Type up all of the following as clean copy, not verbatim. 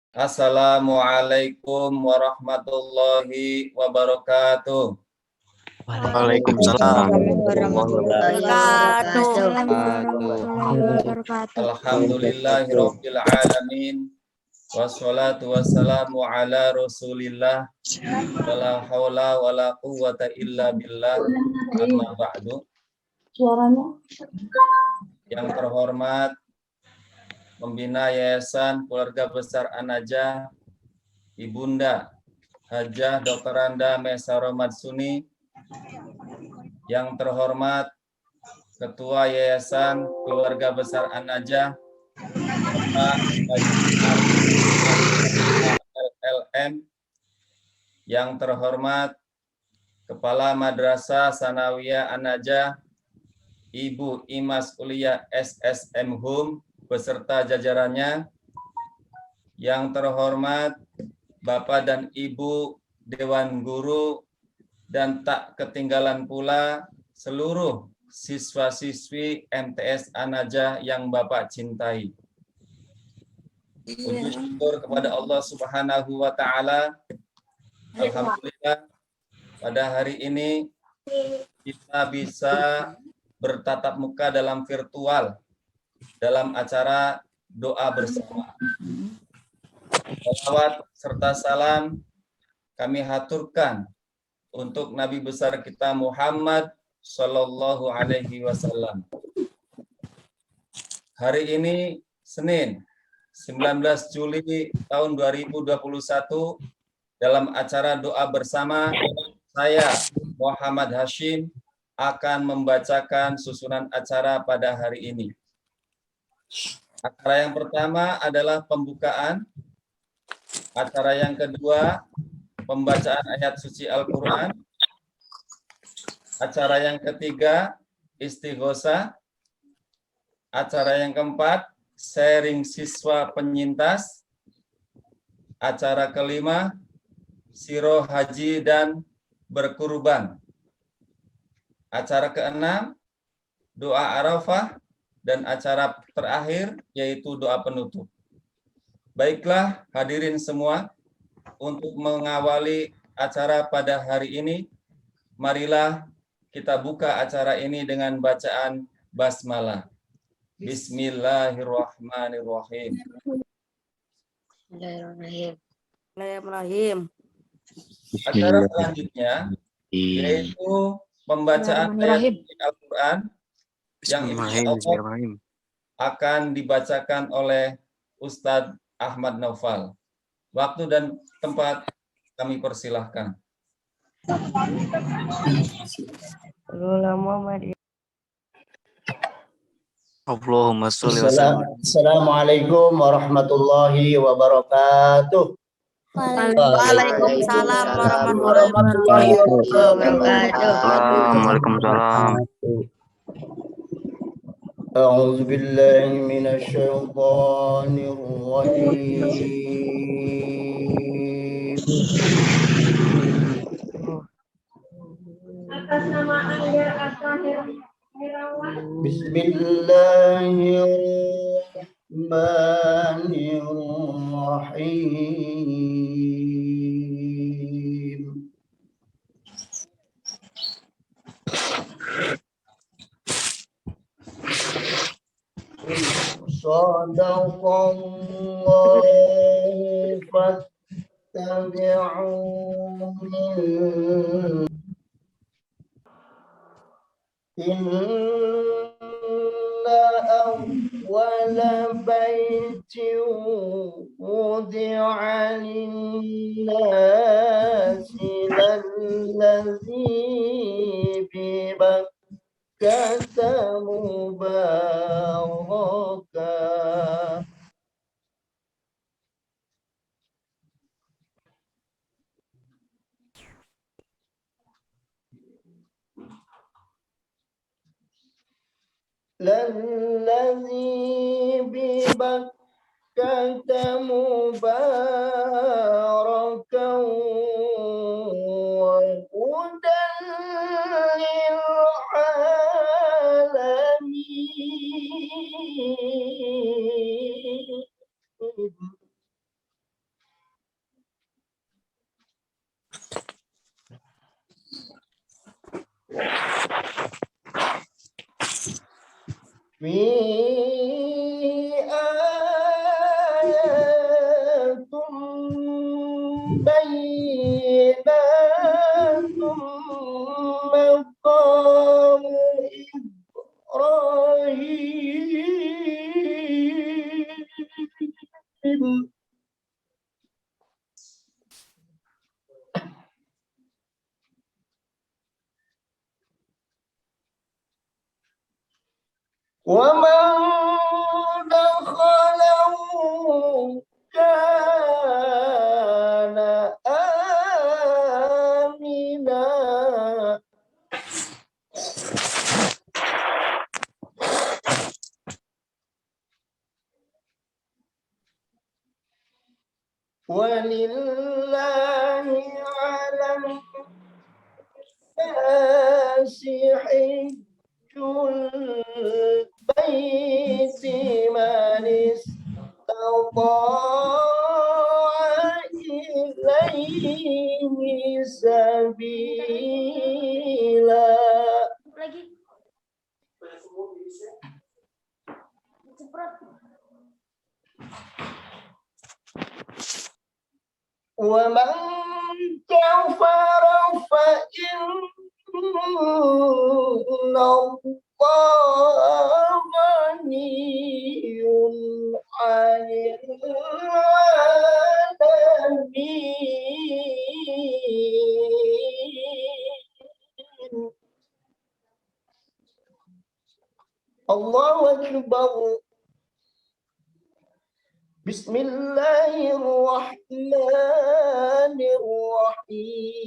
Assalamualaikum warahmatullahi wabarakatuh. Waalaikumsalam warahmatullahi wabarakatuh. Alhamdulillahirabbil alamin. Wassalatu wassalamu ala Rasulillah. Wala haula wala quwwata illa billah. Amma ba'du. Suaranya. Yang terhormat Pembina Yayasan Keluarga Besar An-Najah, Ibunda Hajah Dr. Anda Mesaro Matsuni. Yang terhormat Ketua Yayasan Keluarga Besar An-Najah, Bapak LLM. Yang terhormat Kepala Madrasah Sanawiyah An-Najah, Ibu Imas Kuliah SSM Hum beserta jajarannya. Yang terhormat Bapak dan Ibu Dewan Guru, dan tak ketinggalan pula seluruh siswa-siswi MTS An-Najah yang Bapak cintai. Puji syukur kepada Allah Subhanahu wa taala. Alhamdulillah pada hari ini kita bisa bertatap muka dalam virtual dalam acara doa bersama. Salawat serta salam kami haturkan untuk Nabi besar kita Muhammad Sallallahu Alaihi Wasallam. Hari ini Senin 19 Juli tahun 2021 dalam acara doa bersama, saya Muhammad Hashim akan membacakan susunan acara pada hari ini. Acara yang pertama adalah pembukaan. Acara yang kedua, pembacaan ayat suci Al-Quran. Acara yang ketiga, istighosah. Acara yang keempat, sharing siswa penyintas. Acara kelima, siroh haji dan berkurban. Acara keenam, doa Arafah. Dan acara terakhir, yaitu doa penutup. Baiklah hadirin semua, untuk mengawali acara pada hari ini, marilah kita buka acara ini dengan bacaan basmalah. Bismillahirrahmanirrahim. Bismillahirrahmanirrahim. Acara selanjutnya yaitu pembacaan ayat Al-Quran yang insya Allah akan dibacakan oleh Ustadz Ahmad Naufal. Waktu dan tempat kami persilahkan. Allahumma sholli wa sallim. Assalamualaikum warahmatullahi wabarakatuh. Waalaikumsalam warahmatullahi wabarakatuh. Waalaikumsalam. A'udzu billahi minasy syaithanir rajim. Atas nama Angger At-Tahir Hirawan. Bismillahirrahmanirrahim. Sadaqallahu fattabi'un. Inna awwala baitin wudi'a lin-nasi lalladzi bi Bakkata mubarakah. Lalladzi bi Bakkata mubarakan wa hudan lil alamin. fi ayatum bayyinatum maqam Ibrahim. ومن دخله كان آمنا ولله على الناس حج البيت من استطاع إليه سبيلا. ومن كفر فإن الله غني عن العالمين. الله أكبر. بسم الله الرحمن الرحيم.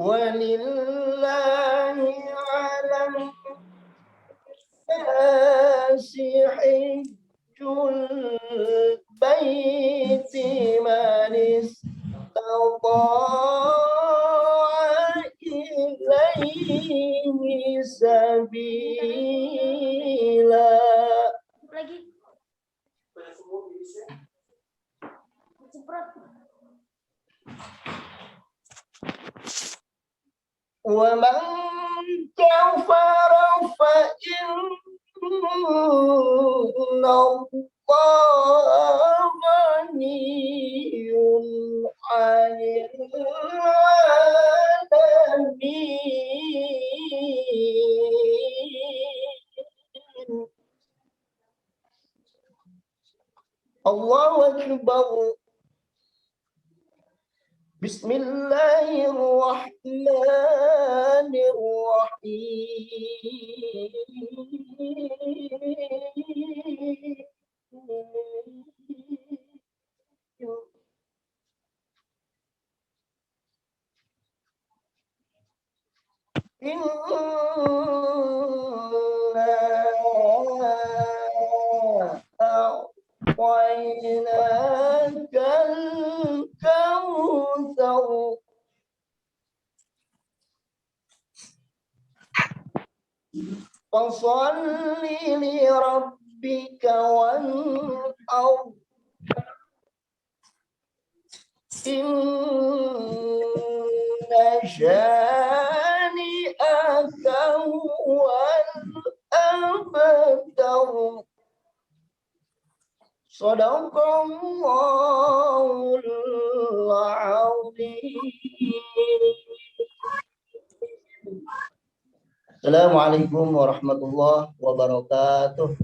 ولله على الناس حج البيت من استطاع إليه سبيلا. ومن كفر فإن الله غني عن العالمين. الله أكبر. بسم الله الرحمن الرحيم. أعطيناك الكوثر فصل لربك وانحر إن شانئك هو الأبتر. صدق الله العظيم. Assalamualaikum warahmatullahi wabarakatuh.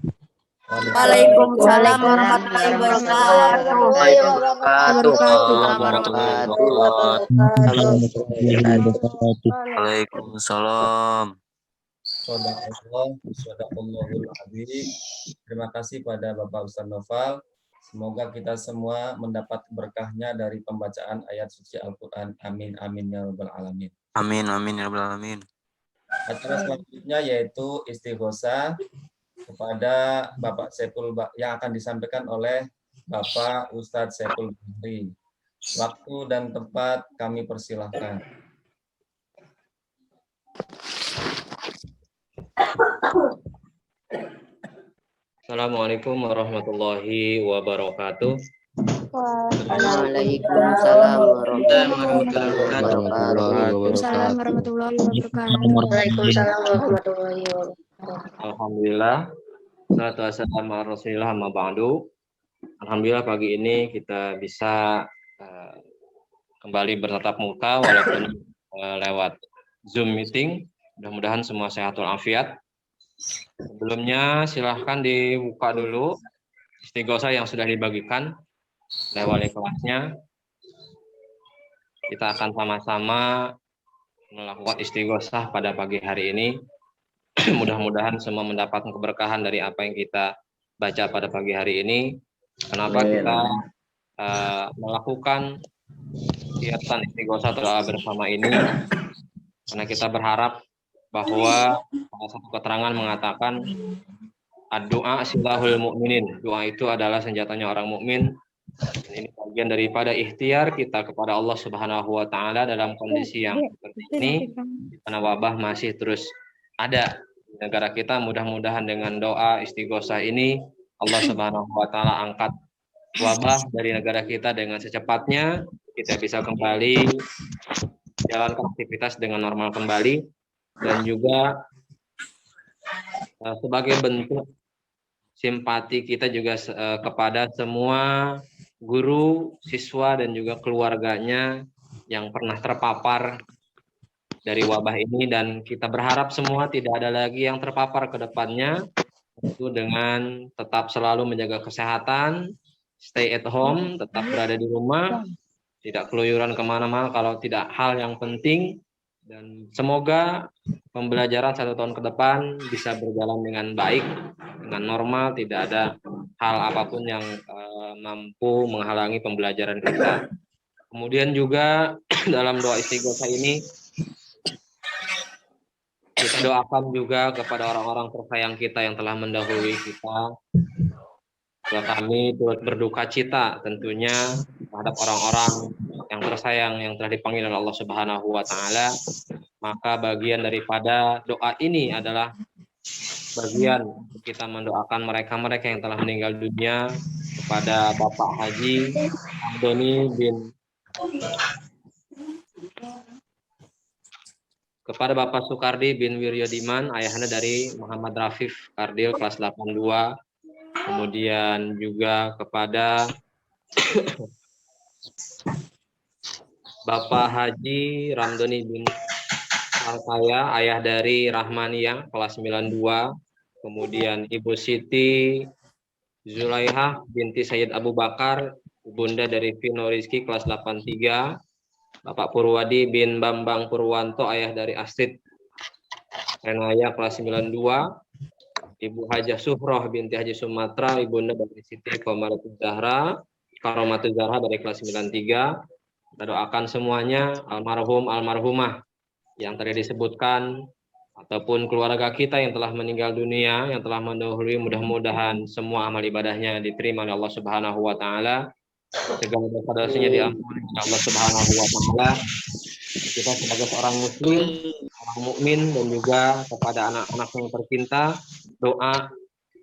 Waalaikumsalam warahmatullahi wabarakatuh. Waalaikumsalam. Shadaqallahul adzim. Terima kasih pada Bapak Ustaz Noval. Semoga kita semua mendapat berkahnya dari pembacaan ayat suci Al-Quran. Amin, amin, ya rabbal alamin. Amin, amin, ya rabbal alamin. Acara selanjutnya yaitu istighosah kepada Bapak Saiful yang akan disampaikan oleh Bapak Ustadz Saiful Bahri. Waktu dan tempat kami persilahkan. Assalamualaikum warahmatullahi wabarakatuh. Waalaikumsalam warahmatullahi Waalaikumsalam warahmatullahi wabarakatuh. Waalaikumsalam warahmatullahi wabarakatuh. Alhamdulillah. Salatu wassalamu ala Rasulillah amma ba'du. Alhamdulillah pagi ini kita bisa kembali bertatap muka walaupun lewat Zoom meeting. Mudah-mudahan semua sehat walafiat. Sebelumnya silahkan dibuka dulu istighosah yang sudah dibagikan lewat kelasnya. Kita akan sama-sama melakukan istighosah pada pagi hari ini. Mudah-mudahan semua mendapatkan keberkahan dari apa yang kita baca pada pagi hari ini. Kenapa kita melakukan kegiatan istighosah doa bersama ini? Karena kita berharap bahwa salah satu keterangan mengatakan doa silahul mukminin. Doa itu adalah senjatanya orang mukmin. Ini bagian daripada ikhtiar kita kepada Allah Subhanahu wa taala dalam kondisi yang seperti ini, karena wabah masih terus ada di negara kita. Mudah-mudahan dengan doa istighosah ini Allah Subhanahu wa taala angkat wabah dari negara kita dengan secepatnya, kita bisa kembali jalankan aktivitas dengan normal kembali. Dan juga sebagai bentuk simpati kita juga kepada semua guru, siswa, dan juga keluarganya yang pernah terpapar dari wabah ini, dan kita berharap semua tidak ada lagi yang terpapar ke depannya, itu dengan tetap selalu menjaga kesehatan, stay at home, tetap berada di rumah, tidak keluyuran kemana-mana kalau tidak hal yang penting. Dan semoga pembelajaran 1 tahun ke depan bisa berjalan dengan baik, dengan normal, tidak ada hal apapun yang mampu menghalangi pembelajaran kita. Kemudian juga dalam doa istighosah ini kita doakan juga kepada orang-orang tersayang kita yang telah mendahului kita. Kami turut berduka cita tentunya terhadap orang-orang yang tersayang yang telah dipanggil oleh Allah Subhanahu wa taala. Maka bagian daripada doa ini adalah bagian kita mendoakan mereka-mereka yang telah meninggal dunia, kepada Bapak Haji Ramdhani kepada Bapak Sukardi bin Wiryodiman, ayahanda dari Muhammad Rafif Kardil kelas 82. Kemudian juga kepada Bapak Haji Ramdhani bin Sarkaya, ayah dari Rahmaniyah kelas 92. Kemudian Ibu Siti Zulaihah binti Sayyid Abu Bakar, bunda dari Vino Rizki kelas 83. Bapak Purwadi bin Bambang Purwanto, ayah dari Astrid Renaya kelas 92. Ibu Hajah Suhroh binti Haji Sumatra, ibunda dari Siti Qomaratul Zahra, Karomatul Zahra dari kelas 93. Kita doakan semuanya almarhum almarhumah yang tadi disebutkan, ataupun keluarga kita yang telah meninggal dunia, yang telah mendahului, mudah-mudahan semua amal ibadahnya diterima oleh Allah Subhanahu wa taala. Segala dosa-dosanya diampuni oleh Allah Subhanahu wa taala. Kita sebagai seorang muslim, orang mukmin, dan juga kepada anak-anak yang tercinta,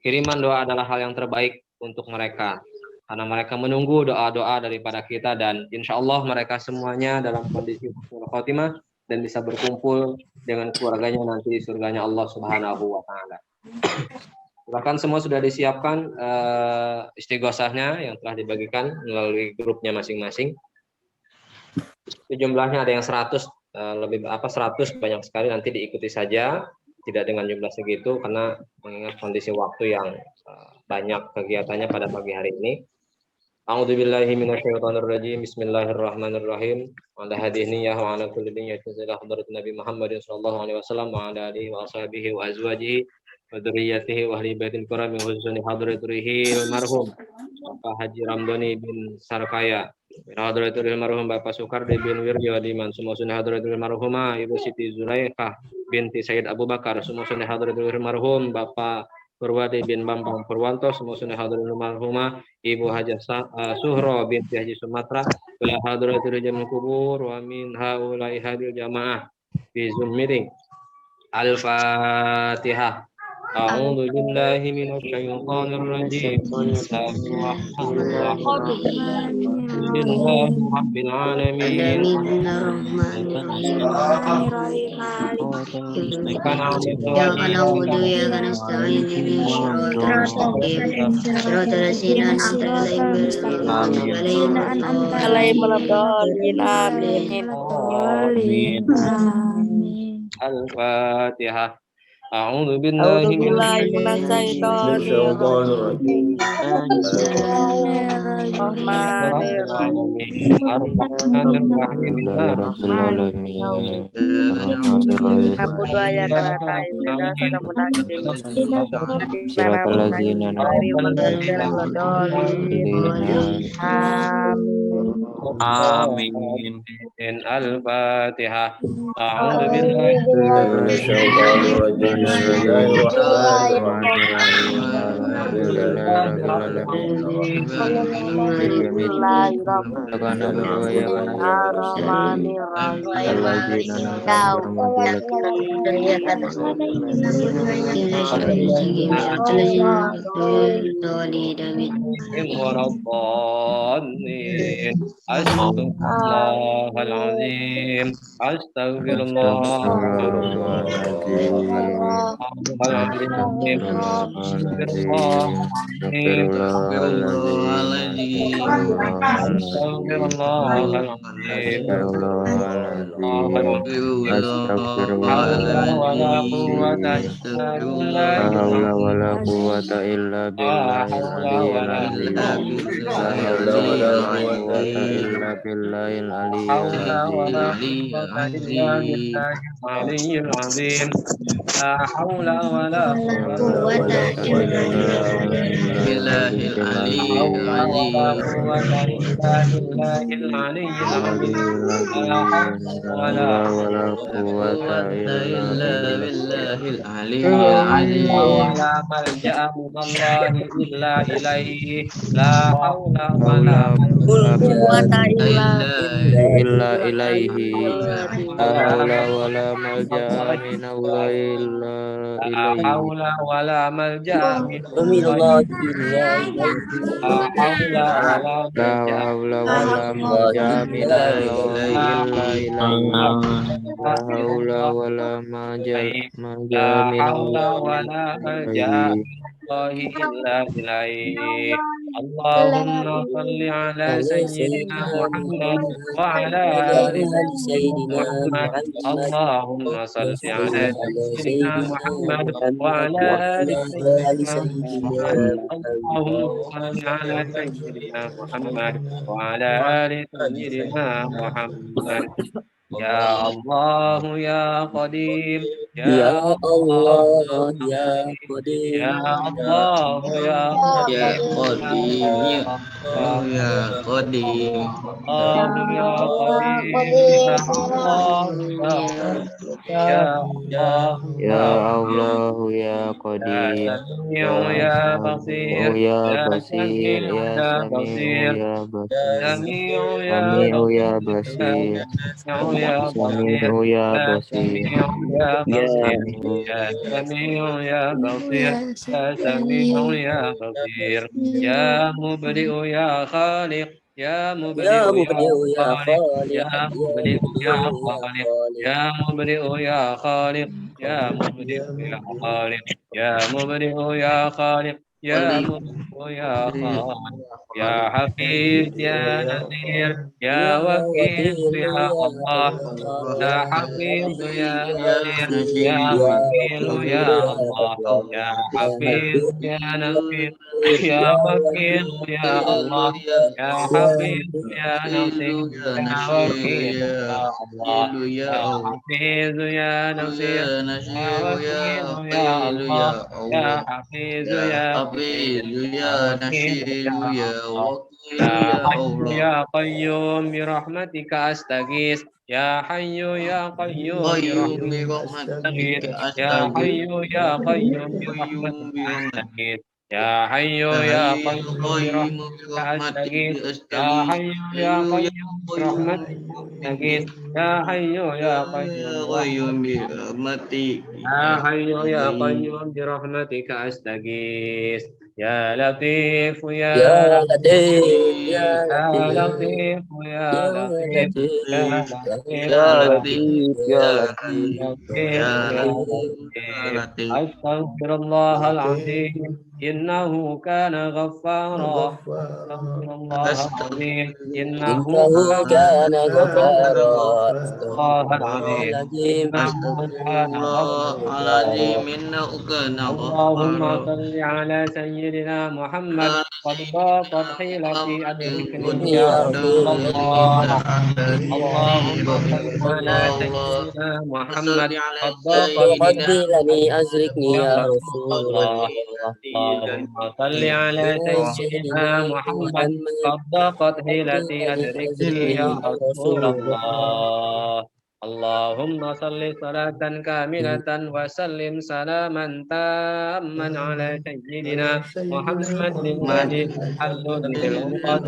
kiriman doa adalah hal yang terbaik untuk mereka, karena mereka menunggu doa-doa daripada kita, dan insya Allah mereka semuanya dalam kondisi husnul khotimah dan bisa berkumpul dengan keluarganya nanti di surganya Allah Subhanahu wa taala. Silakan, semua sudah disiapkan istighosahnya yang telah dibagikan melalui grupnya masing-masing. Itu jumlahnya ada yang 100, 100 banyak sekali, nanti diikuti saja, tidak dengan jumlah segitu karena mengingat kondisi waktu yang banyak kegiatannya pada pagi hari ini. A'udzubillahi minasyaitonirrajim. Bismillahirrahmanirrahim. Wa ala hadhihi wa ala kulli niyatin ila hadrat Nabi Muhammadin sallallahu alaihi wasallam wa ala alihi wa ashabihi wa azwajihi wa dzurriyyatihi wa ahli baitil kiram khususnya hadraturihil marhum Bapak Haji Ramdhani bin Sarkaya, hadraturihil marhum Bapak Sukardi bin Wiryodiman, sumusunna hadraturihil marhumah Ibu Siti Zulaikah binti Sayyid Abu Bakar, sumusunna hadraturihil marhum Bapak Purwati bin Bambang Purwanto, semua sunnah hadirin almarhumah Ibu Hajah Suhro binti Haji Sumatera, ila hadratul jamil kubur wa min haulai hadil jamaah fi Zoom meeting. Al-Fatihah. A'udzu billahi minasy syaithanir rajim. Bismillahirrahmanirrahim. Rabbil alamin. Iyyaka na'budu wa iyyaka nasta'in ihdinas siratal ladzina an'amta 'alaihim ghairil maghdubi 'alaihim waladdallin. Amin. Al-Fatihah. A'udzu billahi minasy Syaitanir rajim. Amin. Al-Fatihah. A'udzu billahi Syaitanir rajim. Bismillahirrahmanirrahim. Astaghfirullahaladzim. La haula wala quwwata illa billahil aliyyil azim. La malja'a minallahi illa ilaihi. La haula wala quwwata illa ilaihi la haula wala malja'a minallahi illa La ilaihi haula wala malja'a minallahi illa ilaihi. La haula wala la malja'a haula wala malja'a minallahi illa ilaihi la haula wala malja'a La haula minallahi wala malja'a ilaihi minallahi illa ilaihi. Allahumma salli ala sayyidina Muhammad wa ala ali sayyidina Muhammad. Allahumma salli ala sayyidina Muhammad wa ala ali sayyidina Muhammad. Allahumma salli ala sayyidina Muhammad wa ala ali sayyidina Muhammad. Ya Allah ya Qadim, ya Allah ya Qadim, ya Allah ya Qadim, ya Allah ya Qadim, ya Allah ya Qadim, ya Allah ya ya Allah ya Ya Qadim Sami'u ya ya Sami'u Basir, ya Ya Basir Sami'u ya ya Sami'u Basir, ya Basir Sami'u ya Sami'u ya Basir, Basir Sami'u ya Basir, Sami'u ya Ya Basir Sami'u ya Basir, Sami'u Ya Sami'u ya Basir, Ya Sami'u Sami'u ya Basir, Ya ya Mubdi'u ya Khaliq, Ya Ya Mubdi'u ya mubdi'u ya Khaliq, khaliq, Ya ya Mubdi'u ya mubdi'u ya Khaliq, khaliq. Ya Mubdi'u ya Khaliq, Ya Mubdi'u ya Khaliq. Ya Mubdi'u ya Khaliq, Ya Mubdi'u ya Khaliq, Ya Hafiz, Ya Nazir, Ya Ya Wakil, wakil Ya ya Allah, Allah, Ya ya Hafiz, Ya hafiz ya Nazir, Ya nasir, ya Wakil, Ya wakil ya Allah, Ya Allah, ya Hafiz, hafiz Ya ya Nazir, nasir, Ya ya Wakil, wakil Ya ya Allah, Ya ya Hafiz, Ya Nasir, Ya Wakil, Ya Allah, Ya Hafiz, Ya Nasir, Ya Wakil, Ya Allah, Ya Hafiz, Ya Nasir, Ya Wakil, Ya Allah. Ya Hayyu ya Qayyum bi rahmatika astaghits. Ya Hayyu ya Qayyum bi rahmatika astaghits. Ya Hayyu ya Qayyum bi rahmatika astaghits. Ya Hayyu ya Qayyum bi rahmatika astaghits. Ya Hayyu ya Qayyum bi rahmatika astaghits. Ya Hayyu ya Qayyum bi Ya Hayyu ya Qayyum bi rahmatika astaghits. Ya Latif ya Ya Latif Latif, ya Latif ya Latif Ya ya Latif, Ya Latif ya Latif Latif. Astaghfirullahal azim innahu kana ghaffara Astaghfirullahal azim innahu Innahu kana ghafara. Astaghfirullahal azim Astaghfirullahaladzim. innahu kana Astaghfirullahaladzim. ghaffara Innahu kana اللهم ghafara. صل على سيدنا محمد قد ضاقت حيلتي أدركني Ini يا ya رسول الله Rasulullah. اللهم صل على Allah. سيدنا محمد قد قد ضاقت قدرني أزركني يا يا رسول رسول الله الله. اللهم صل على يا سيدنا سيدنا محمد محمد قد ضاقت قد حيلتي قدرني أدركني أزركني يا يا رسول رسول الله. الله اللهم صل صلاة كاملة وسلم سلاما تاما على سيدنا محمد الذي تحل به العقد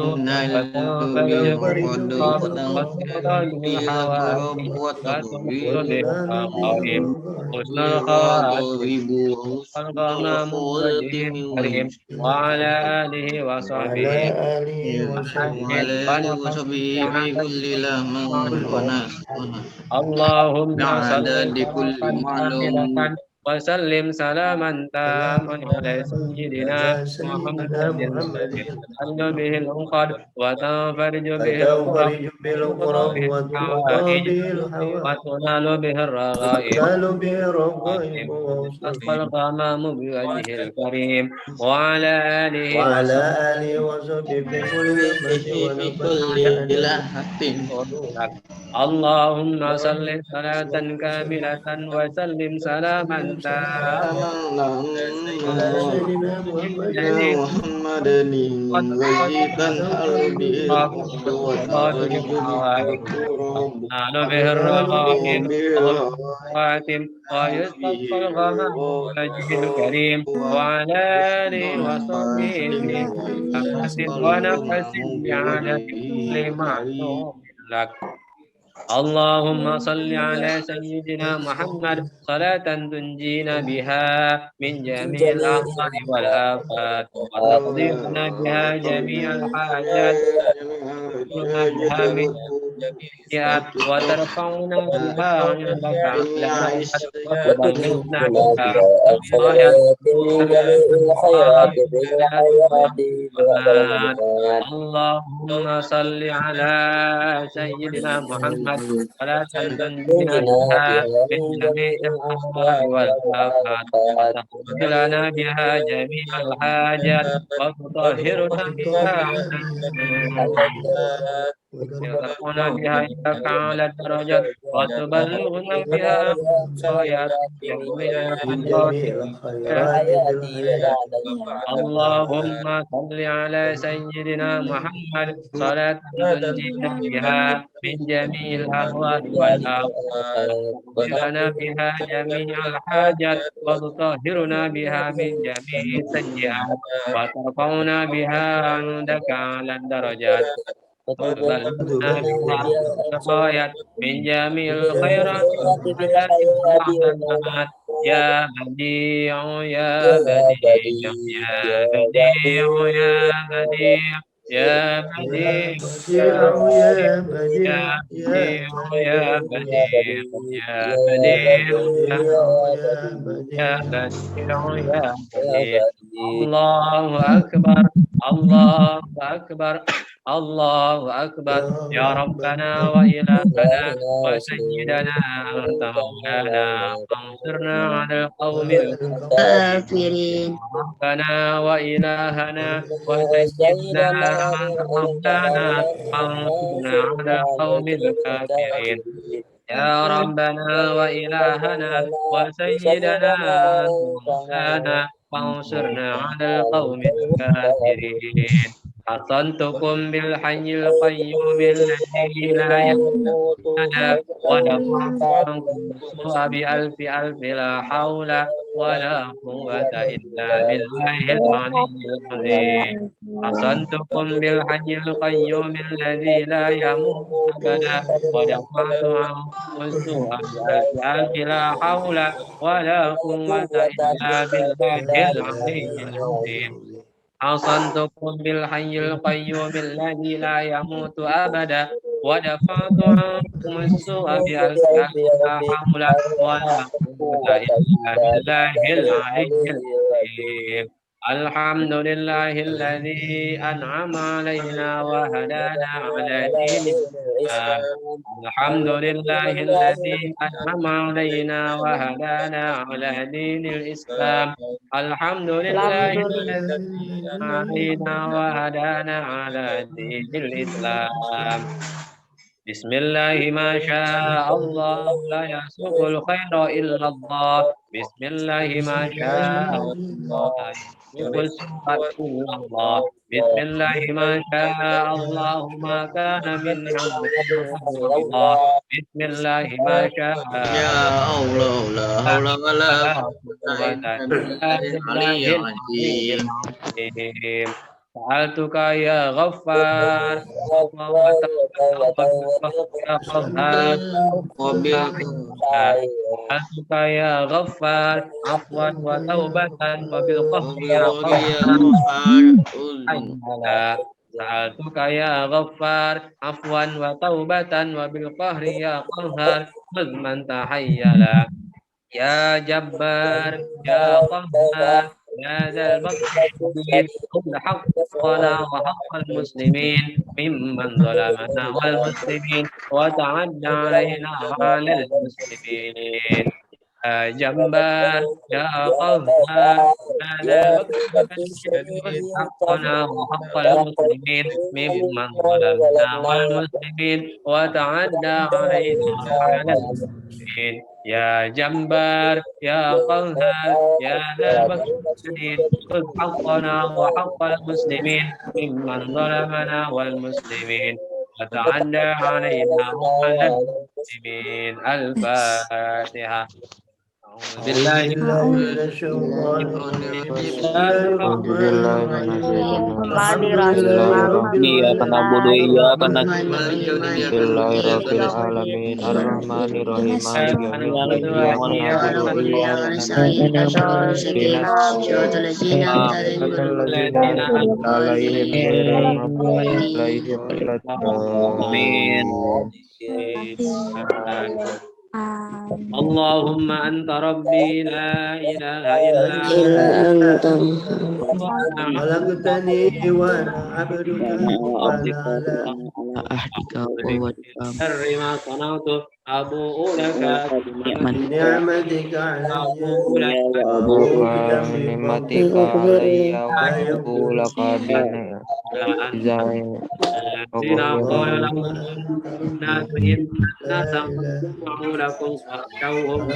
وتنفرج به الكرب وتقضى به الحوائج وتنصر به الرغائب حسن الخواتم الغمام بوجه الكريم وعلى آله وصحبه وسلم ونفس بعدد اللهم صل صلاة كاملة وسلم سلاما تاما على سيدنا محمد الذي تحل به العقد وتنفرج به الكرب وتقضى به الحوائج وتنال به الرغائب أصفى الغمام بوجهه الكريم وعلى آله وصحبه في كل لحظة. اللهم صل صلاة كاملة وسلم سلاما تاما محمد وجيب الحرب نال به الرغائب والخواتم ويستسقى الغمام بوجهه الكريم وعلى آله وصحبه أنفس ونفس بعدد كل معلوم لك اللهم صل على سيدنا محمد صلاة تنجينا بها من جميع الأخطار والآفات وتقضينا بها جميع الحاجات بها من وترفعنا بها عندك على وتبلغنا بها الغاية اللهم صل على سيدنا محمد ولا تنجينا بها من جميع الأهواء والآفات وتقضي لنا بها جميع الحاجات وتطهرنا بها وترفعنا بها إليك أعلى الدرجات وتبلغنا بها غايات جميع اللهم صل على سيدنا محمد صلاة تنجينا بها من جميع الأهوال والآفات وتغفرنا بها جميع الحاجات وتطهرنا بها من جميع السيئات وترفعنا بها عندك على الدرجات وتبلغنا بها الغايات من جميع الخيرات والحسنات يا بديع يا بديع يا بديع يا بديع يا بديع يا بديع يا بديع يا بديع يا بديع يا بديع الله أكبر الله أكبر الله أكبر يا ربنا وإلهنا وسيدنا أنت مولانا فانصرنا على القوم الكافرين ربنا وإلهنا وسيدنا أنت مولانا فانصرنا على القوم الكافرين يا ربنا وإلهنا وسيدنا أنت مولانا فانصرنا على القوم الكافرين حصنتكم بالحي القيوم الذي لا يموت أبدا ودفعت عنكم السوء بألف ألف لا حول ولا قوة إلا بالله العلي العظيم حصنتكم بالحي القيوم الذي لا يموت أبدا ودفعت عنكم السوء بألف ألف لا حول ولا قوة إلا بالله العلي العظيم حصنتكم بالحي القيوم الذي لا يموت أبدا ودفعت عنكم السوء بألف ألف لا حول ولا قوة إلا بالله العلي العظيم الحمد لله الذي أنعم علينا وهدانا على دين الإسلام الحمد لله الذي أنعم علينا وهدانا على دين الإسلام الحمد لله الذي أنعم علينا وهدانا على دين الإسلام بسم الله ما شاء الله لا يسوق الخير إلا الله بسم الله ما شاء الله لا يسوق السوء إلا الله بسم الله ما شاء الله ما كان من نعمة الله بسم الله ما شاء Ya Allah, la haula wala quwwata illa billahi al-aliyyil azim. سألتك يا غفار يا قهار سألتك يا غفار عفوا وتوبة وبالقهر يا قهار سألتك يا غفار عفوا وتوبة وبالقهر يا قهار خذ من تحيلا يا جبار يا قهار يا ذا البطش الشديد خذ حقنا وحق المسلمين ممن ظلمنا والمسلمين وتعدى علينا وعلى المسلمين يا جبار يا قهار يا ذا البطش الشديد خذ حقنا وحق المسلمين ممن ظلمنا والمسلمين وتعدى علينا وعلى المسلمين يا جبار يا قهار يا ذا البطش الشديد خذ حقنا وحق المسلمين ممن ظلمنا والمسلمين وتعدى علينا وعلى المسلمين الفاتحة أعوذ بالله من الشيطان اللهم أنت ربي لا إله إلا أنت خلقتني وأنا عبدك شر ما صنعت أبوء لك بنعمتك علي نعمتك علي وأبوء لك الذين قال لهم الناس إن الناس جمعوا لكم فاخشوهم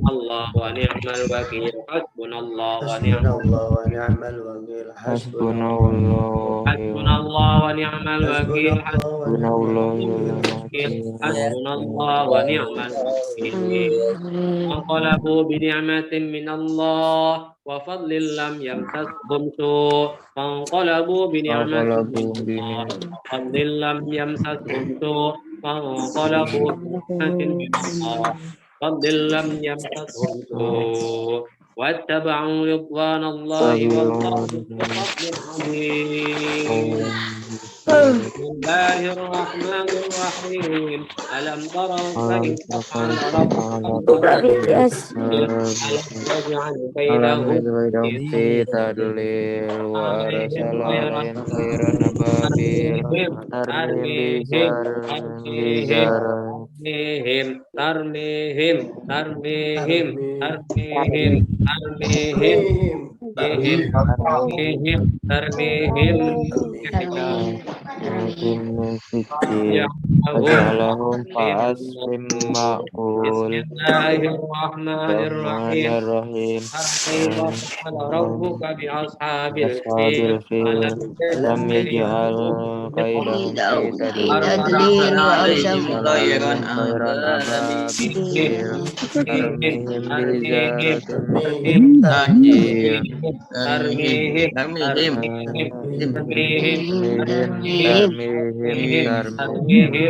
الله ونعم الوكيل حسبنا الله ونعم الوكيل حسبنا الله حسبنا الله ونعم الوكيل حسبنا الله حسبنا الله ونعم الوكيل انقلبوا بنعمة من الله وفضل لم يمسسهم سوء فانقلبوا بنعمة من الله وفضل لم يمسسهم سوء فانقلبوا بنعمة من الله فضل لم يمسسهم سوء واتبعوا رضوان الله والله بفضل عظيم بسم الله الرحمن الرحيم ألم تروا كيف فعل ربك يجعل بينهم في تدليل وأرسل عليهم خير نبابيل Atin min sijil Wajalahum fa'aslim ma'kul Bismillahirrahmanirrahim. Rahmanirrahim Kaifa fa'ala rabbuka bi ashabil fil? Ashabil fil Lam yaj'al kaidahum fi أرسل عليهم طيرا khairan أبابيل ababil Tarmihim bijaratin min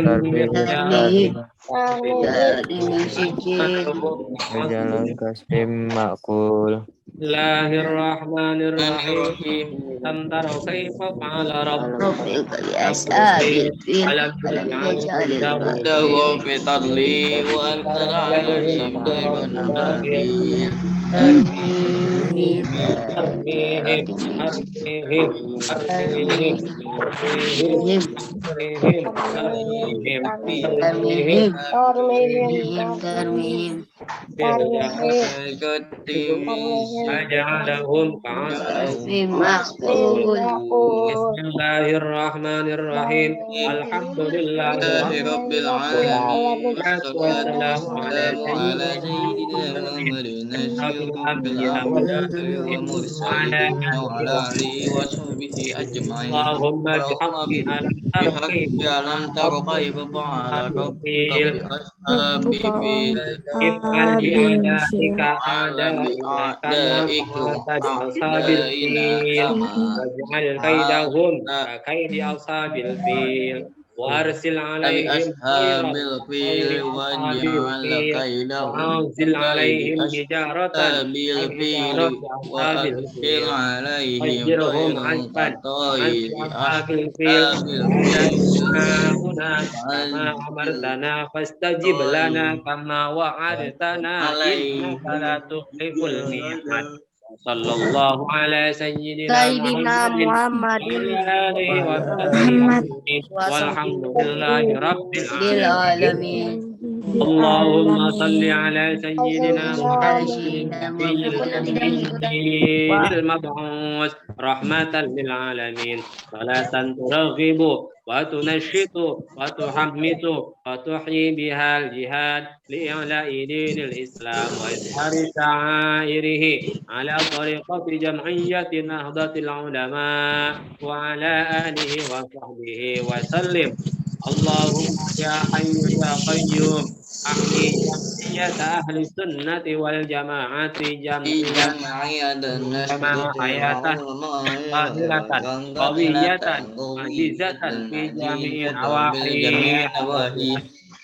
ترميهم sijil ترميهم Jalan kasbim makul. Bismillahirrahmanirrahim. Alam tara kaifa fa'ala rabbuka bi ashabil fil alam alam yaj'al yaj'al له في تضليل وأرسل عليهم طيرا أبابيل Bismillahirrahmanirrahim. Alhamdulillah رب العالمين والصلاة wassalamu ala والسلام على سيدنا محمد أشرف الأنبياء والمرسلين وعلى آله وصحبه أجمعين Allahumma اللهم bihaqqi alam بحق tarqi ألم تر كيف فعل ربك بأصحاب الفيل if'al bi'adaika وفعل a'da'ina kama بأعدائك fa'alta bi ashabil أعدائنا fil كما waj'al kaidahum فعلت ka kaidi ashabil fil wa arsil alaihim بأصحاب khairan الفيل khairi ashabil واجعل fil wa كيدهم anzil ككيد alaihim hijaratan أصحاب ay الفيل hijarat ashabil وأرسل fil عليهم wajirhum طيرا azban كطير ashabil fil أصحاب وأجلنا الفيل هنا كما وأنزل أمرتنا فاستجب لنا كما وعدتنا إنك عليهم لا تخلف الميعاد صلى الله على سيدنا Sayyidina محمد Muhammadin وعلى آله وصحبه Muhammad أجمعين wa والحمد لله رب bil العالمين alamin اللهم صل على سيدنا ala محمد sayyidina النبي الأمي المبعوث رحمة للعالمين صلاة ترغب وتنشط وتحمس وتحيي بها الجهاد لإعلاء دين الإسلام وإظهار شعائره على طريقة جمعية نهضة العلماء وعلى آله وصحبه وسلم اللهم يا حي يا قيوم أحيي جمعية أهل السنة والجماعة جمعية النشر جماعة حياة ظاهرة قوية عزيزة في جميع بالجميع النواحي النواحي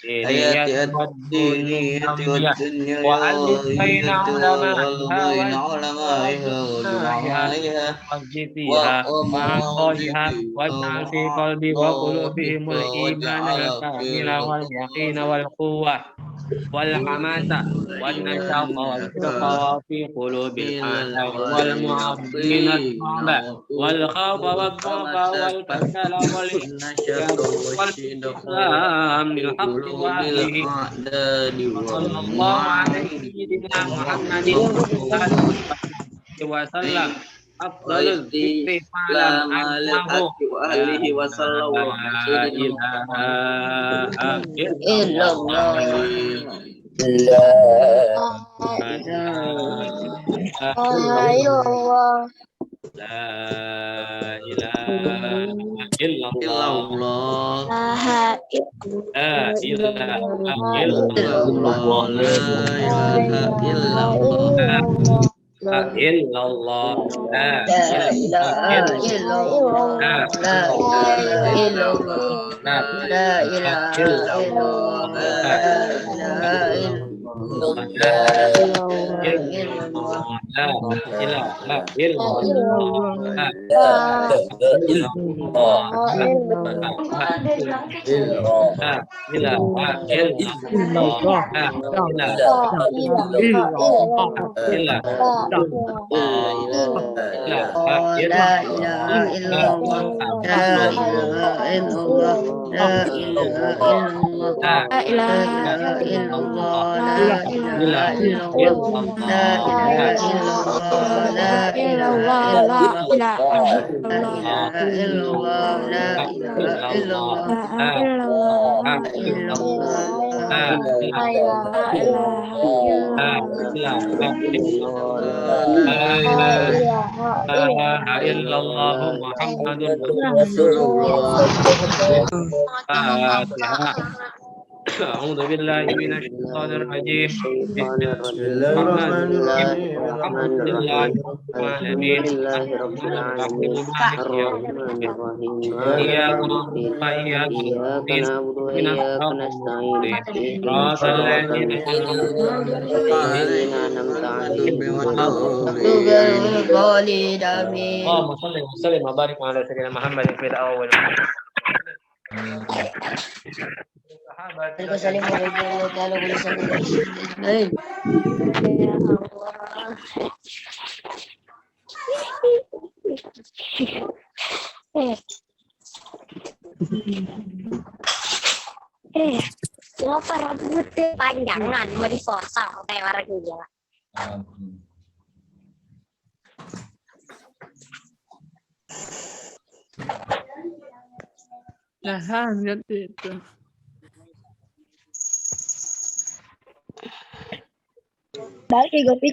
الدينية حياة الدينية والدنيوية وألف بين والدنيوية علمائها والبين علمائها وعلمائها وجمعائها وموظفيها وأعضائها واجعل في قلبي وقلوبهم الإيمان واجعل في الكامل واليقين والقوة والحماسة والنشاط والصدق وفي قلوب الآثار والمعظمين واليقين الصعب والخوف والضعف والكسل والنشاط والصدق والإسلام في للحق قلوب وأهله الأعداد وصلى الله على سيدنا محمد وسلم أفضل الذكر فاعلم والاستسلام أنه للحق وأهله وصلى الله على لا سيدنا إله إلا illa الله محمد لا إله إلا إلا الله الله لا إله إلا إلا الله الله لا إله إلا الله لا إلا الله لا la إله ilaha إلا illallah la ilaha illallah لا la إله ilaha إلا illallah الله la ilaha illallah لا illallah إله إلا الله لا إله إلا la ilaha illallah la ilaha illallah la ilaha illallah La ilaha illallah. La ilaha illallah. La ilaha illallah. La ilaha illallah. La ilaha illallah. La ilaha illallah. La ilaha illallah. La ilaha illallah Muhammadun أعوذ بالله من الشيطان الرجيم بسم الله الرحمن الرحيم الحمد لله رب العالمين الرحمن الرحيم مالك يوم الدين إياك نعبد وإياك نستعين اهدنا الصراط المستقيم صراط الذين أنعمت عليهم اللهم صل وسلم وبارك على سيدنا محمد في الأول Kenapa rambutnya panjangan mau dipotong kayak orang gila? Nah, lihat itu. Balik ya, Gopi.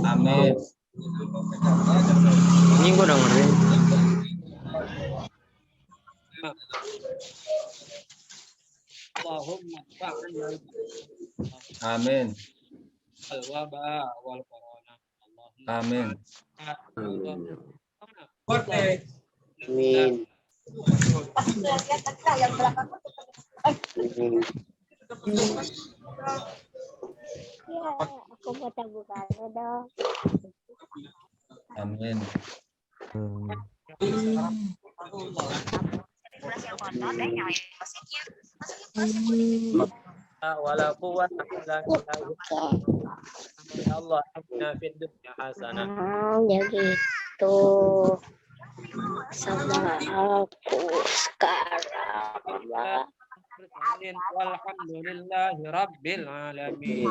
Amin. Ini gue udah ngerti. Amin. Amin. Amin. Aku mau bukannya dong. Amin. ولا قوة إلا بالله يا الله حسنا في الدنيا حسنة Ya gitu sama aku sekarang, Mbak. Walhamdulillahi Rabbil Alamin.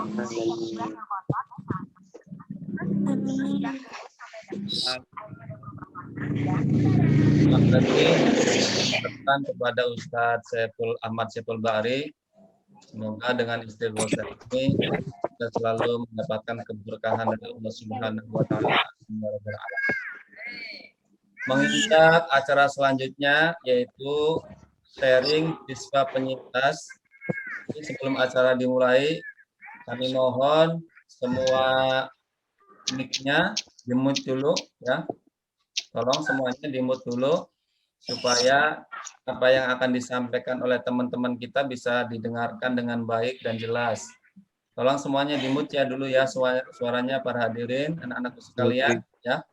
Pesan kepada Ustadz Ahmad Saiful Bahri, semoga dengan istighosah ini kita selalu mendapatkan keberkahan dari Allah Subhanahu wa taala. Mengingat acara selanjutnya yaitu sharing siswa penyintas. Sebelum acara dimulai, kami mohon semua mic-nya di-mute dulu ya. Tolong semuanya di-mute dulu supaya apa yang akan disampaikan oleh teman-teman kita bisa didengarkan dengan baik dan jelas. Tolong semuanya di-mute ya dulu ya suaranya para hadirin, anak-anakku sekalian ya.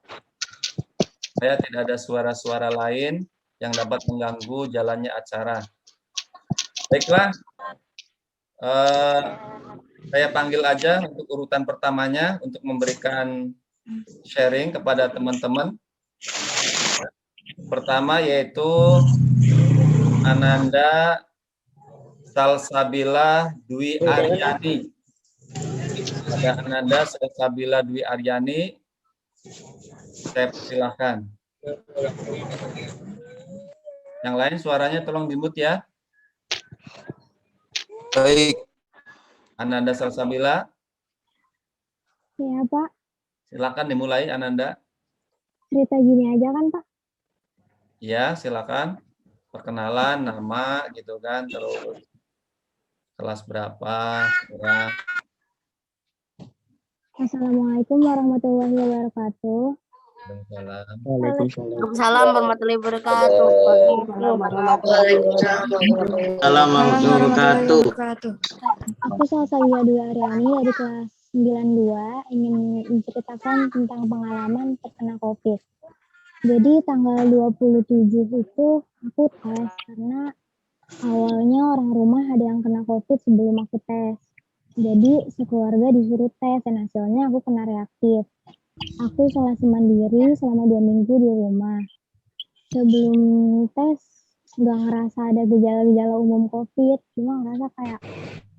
Supaya tidak ada suara-suara lain yang dapat mengganggu jalannya acara. Baiklah, saya panggil aja untuk urutan pertamanya untuk memberikan sharing kepada teman-teman. Pertama yaitu Ananda Salsabila Dwi Aryani. Ada Ananda Salsabila Dwi Aryani. Saya persilahkan. Yang lain suaranya tolong di-mute ya. Baik. Ananda Salsabila. Ya, Pak. Silakan dimulai, Ananda. Cerita gini aja kan, Pak? Ya, silakan. perkenalan, nama gitu kan, terus kelas berapa, sekarang. Assalamualaikum warahmatullahi wabarakatuh. Waalaikumsalam. Waalaikumsalam warahmatullahi wabarakatuh. Salam warahmatullahi wabarakatuh. Aku Salsabila Dwi Aryani dari kelas 92 ingin menceritakan tentang pengalaman terkena COVID. Jadi tanggal 27 itu aku tes karena awalnya orang rumah ada yang kena COVID sebelum aku tes. Jadi sekeluarga disuruh tes dan hasilnya aku kena reaktif. Aku isolasi mandiri selama 2 minggu di rumah. Sebelum tes nggak ngerasa ada gejala-gejala umum COVID, cuma ngerasa kayak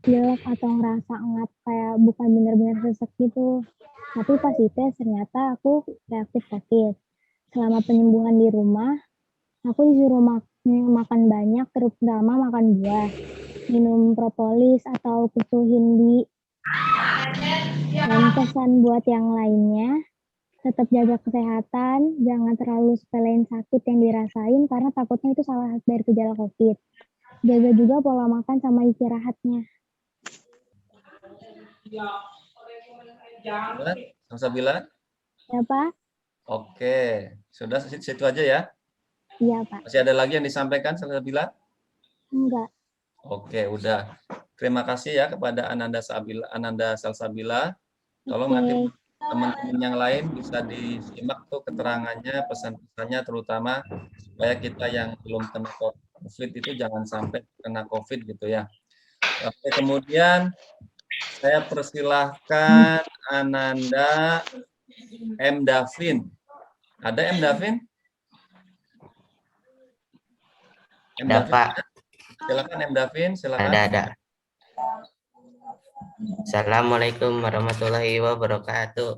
pilek atau ngerasa ngap kayak bukan benar-benar sesek gitu. Tapi pas dites ternyata aku reaktif COVID. Selama penyembuhan di rumah, aku disuruh makan banyak, terutama makan buah, minum propolis atau kusu hindi. Dan pesan buat yang lainnya, tetap jaga kesehatan, jangan terlalu sepelein sakit yang dirasain karena takutnya itu salah dari gejala COVID. Jaga juga pola makan sama istirahatnya. Salsabila? Ya Pak? Oke, sudah situ aja ya. Iya Pak. Masih ada lagi yang disampaikan, Salsabila? Enggak. Oke, udah. Terima kasih ya kepada Ananda Salsabila. Tolong nanti teman-teman yang lain bisa disimak tuh keterangannya, pesan-pesannya terutama supaya kita yang belum kena COVID itu jangan sampai kena COVID gitu ya. Oke, kemudian saya persilahkan Ananda M. Davin. Ada M. Davin? Ada Pak. Silakan M. Davin, silakan. Ada. Assalamualaikum warahmatullahi wabarakatuh.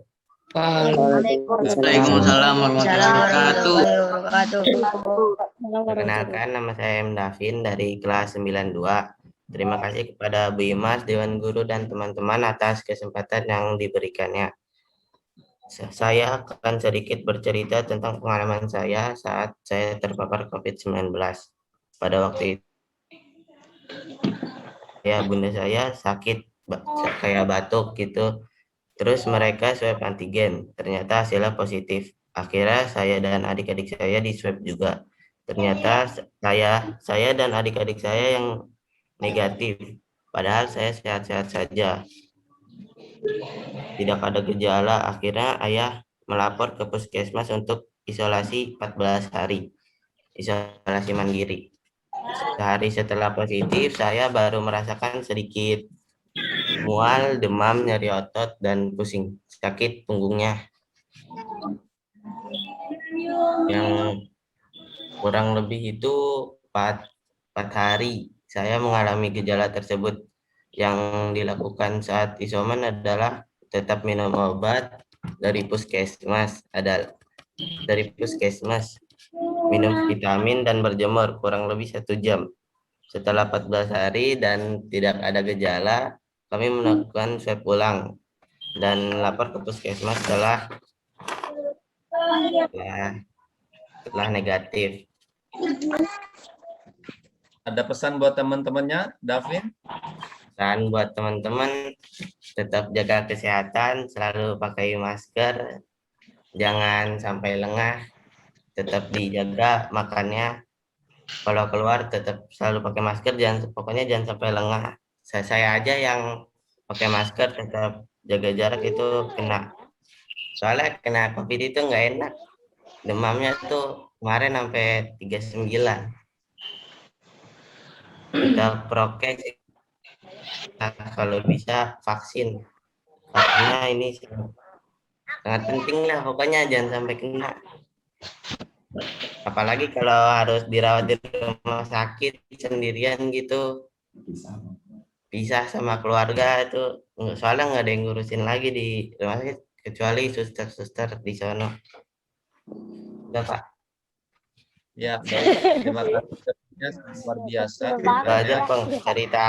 Waalaikumsalam warahmatullahi wabarakatuh. Perkenalkan, nama saya M. Davin dari kelas 92. Terima kasih kepada Bu Imas, Dewan Guru, dan teman-teman atas kesempatan yang diberikannya. Saya akan sedikit bercerita tentang pengalaman saya saat saya terpapar COVID-19. Pada waktu itu, ya bunda saya sakit, kayak batuk gitu. Terus mereka swab antigen, ternyata hasilnya positif. Akhirnya saya dan adik-adik saya di swab juga. Ternyata saya dan adik-adik saya yang negatif. Padahal saya sehat-sehat saja. Tidak ada gejala, akhirnya ayah melapor ke puskesmas untuk isolasi 14 hari. Isolasi mandiri. Sehari setelah positif, saya baru merasakan sedikit mual, demam, nyeri otot, dan pusing sakit punggungnya. Yang kurang lebih itu 4 hari saya mengalami gejala tersebut. Yang dilakukan saat isoman adalah tetap minum obat dari puskesmas, minum vitamin dan berjemur kurang lebih 1 jam. Setelah 14 hari dan tidak ada gejala, kami melakukan swab ulang dan lapor ke puskesmas setelah negatif. Ada pesan buat teman-temannya, Davin? Pesan buat teman-teman, tetap jaga kesehatan, selalu pakai masker, jangan sampai lengah, tetap dijaga makannya. Kalau keluar tetap selalu pakai masker, pokoknya jangan sampai lengah. Saya aja yang pakai masker, tetap jaga jarak itu kena. Soalnya kena COVID itu nggak enak. Demamnya tuh kemarin sampai 39. Kita prokes, kalau bisa vaksin. Karena ini sangat penting lah, pokoknya jangan sampai kena. Apalagi kalau harus dirawat di rumah sakit sendirian gitu, pisah sama keluarga itu, soalnya nggak ada yang ngurusin lagi di rumah sakit kecuali suster-suster di sono. Udah Pak. Ya, baik. Terima kasih. Luar biasa. Itu aja cerita